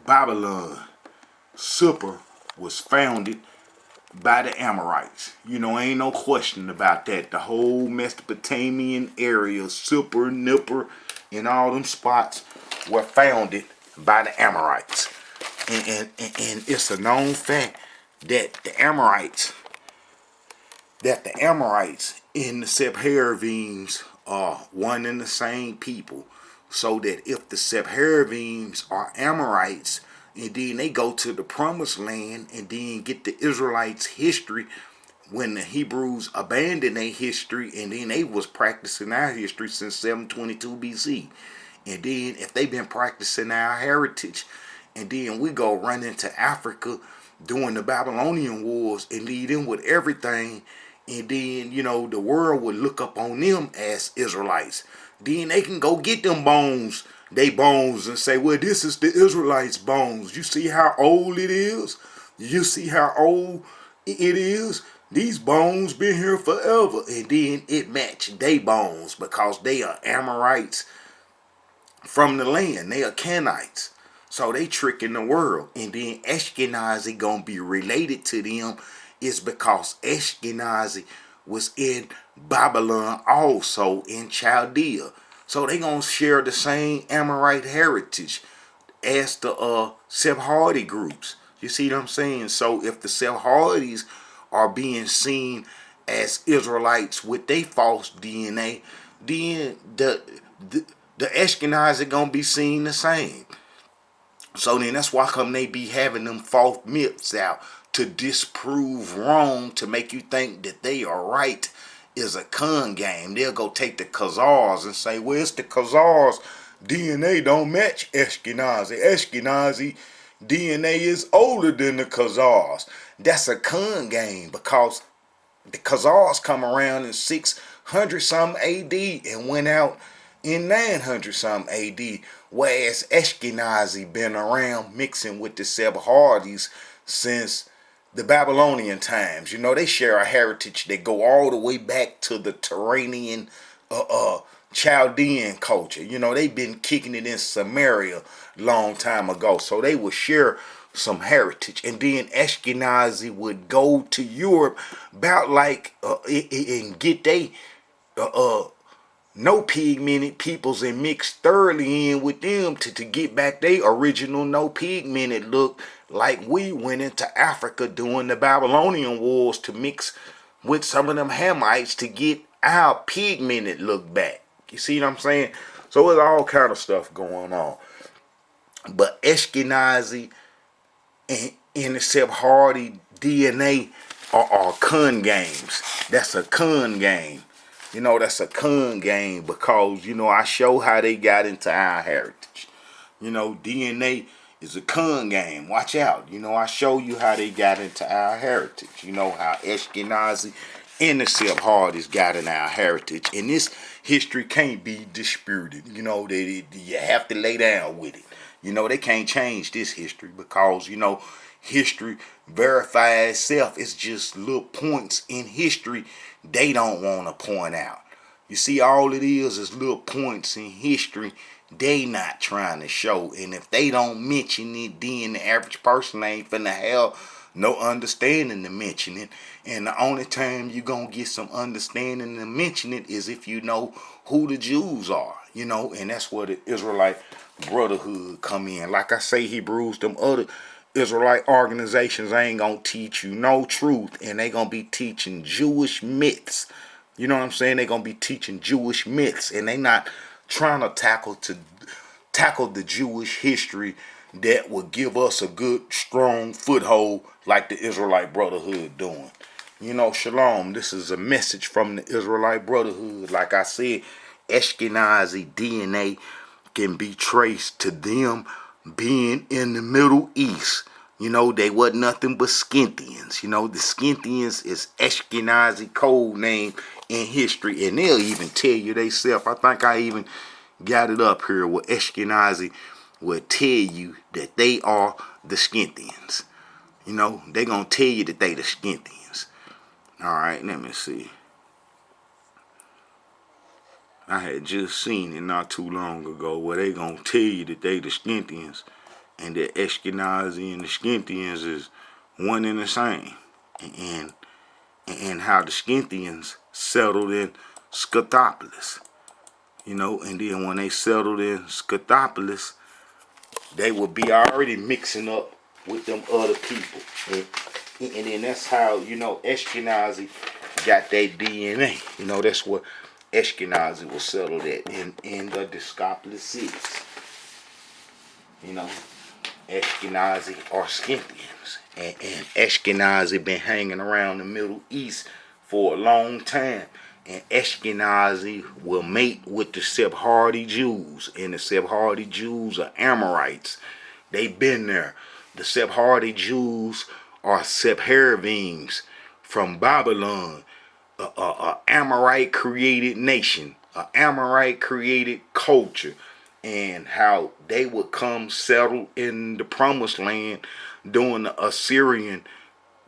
Babylon, Super, was founded by the Amorites. You know, ain't no question about that. The whole Mesopotamian area, Super, Nipper, and all them spots were founded by the Amorites. And it's a known fact that the Amorites and the Sephardians are one and the same people. So that if the Sephardians are Amorites, and then they go to the promised land and then get the Israelites' history when the Hebrews abandoned their history, and then they was practicing our history since 722 BC. And then if they've been practicing our heritage, and then we go run into Africa during the Babylonian wars and lead them with everything, and then, you know, the world would look up on them as Israelites. Then they can go get them bones, they bones, and say, well, this is the Israelites' bones. You see how old it is? You see how old it is? These bones been here forever. And then it matched they bones because they are Amorites from the land. They are Canaanites. So they tricking the world. And then Ashkenazi gonna be related to them is because Ashkenazi was in Babylon, also in Chaldea. So they gonna share the same Amorite heritage as the Sephardi groups. You see what I'm saying? So if the Sephardis are being seen as Israelites with their false DNA, then the Ashkenazi gonna be seen the same. So then that's why come they be having them false myths out to disprove wrong, to make you think that they are right, is a con game. They'll go take the Khazars and say, well, it's the Khazars DNA don't match Ashkenazi. Ashkenazi DNA is older than the Khazars. That's a con game because the Khazars come around in 600 something AD and went out in 900 something AD, whereas Ashkenazi been around mixing with the Sephardi's since the Babylonian times. You know, they share a heritage that go all the way back to the Turanian Chaldean culture. You know, they've been kicking it in Samaria long time ago, so they would share some heritage. And then Ashkenazi would go to Europe about like and get they no pigmented peoples and mix thoroughly in with them to get back their original no pigmented look, like we went into Africa during the Babylonian wars to mix with some of them Hamites to get our pigmented look back. You see what I'm saying? So there's all kind of stuff going on. But Ashkenazi and the Sephardi DNA are con games. That's a con game. You know, that's a con game because, you know, I show how they got into our heritage. You know, DNA is a con game. Watch out. You know, I show you how they got into our heritage. You know, how Ashkenazi and the Sephardis got in our heritage. And this history can't be disputed. You know, you have to lay down with it. You know, they can't change this history because, you know, history verifies itself. It's just little points in history they don't want to point out. You see, all it is little points in history they not trying to show. And if they don't mention it, then the average person ain't finna have no understanding to mention it. And the only time you gonna get some understanding to mention it is if you know who the Jews are. You know, and that's where the Israelite brotherhood come in. Like I say, Hebrews, them other Israelite organizations ain't gonna teach you no truth, and they gonna be teaching Jewish myths. You know what I'm saying? They gonna be teaching Jewish myths, and they not trying to tackle the Jewish history that will give us a good, strong foothold like the Israelite brotherhood doing. You know, shalom. This is a message from the Israelite brotherhood. Like I said, Ashkenazi DNA can be traced to them being in the Middle East. You know, they wasn't nothing but Scythians. You know, the Scythians is Ashkenazi code name in history, and they'll even tell you they self. I think I even got it up here where Ashkenazi will tell you that they are the Scythians. You know, they gonna tell you that they the Scythians. All right, let me see. I had just seen it not too long ago where they gonna tell you that they the Scythians and that Ashkenazi and the Scythians is one and the same. and how the Scythians settled in Scythopolis. You know, and then when they settled in Scythopolis, they would be already mixing up with them other people. And then that's how, you know, Ashkenazi got their DNA. You know, that's what Ashkenazi was settled at in the Discopolis cities. You know, Ashkenazi are Scythians. And Ashkenazi been hanging around the Middle East for a long time. And Ashkenazi will mate with the Sephardi Jews. And the Sephardi Jews are Amorites. They've been there. The Sephardi Jews are Sephardims from Babylon, a Amorite created nation, a Amorite created culture, and how they would come settle in the promised land during the Assyrian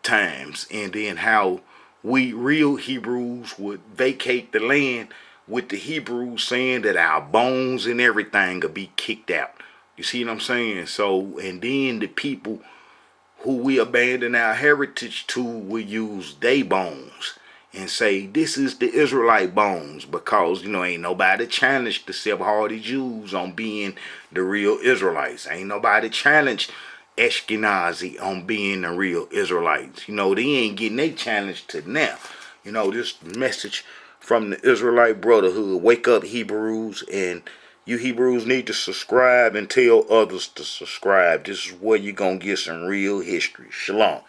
times, and then how we real Hebrews would vacate the land with the Hebrews saying that our bones and everything would be kicked out. You see what I'm saying? So, and then the people who we abandon our heritage to will use they bones and say this is the Israelite bones, because, you know, ain't nobody challenged the Sephardi Jews on being the real Israelites. Ain't nobody challenged Ashkenazi on being the real Israelites. You know, they ain't getting they challenge to now. You know, this message from the Israelite Brotherhood. Wake up, Hebrews, and you Hebrews need to subscribe and tell others to subscribe. This is where you're going to get some real history. Shalom.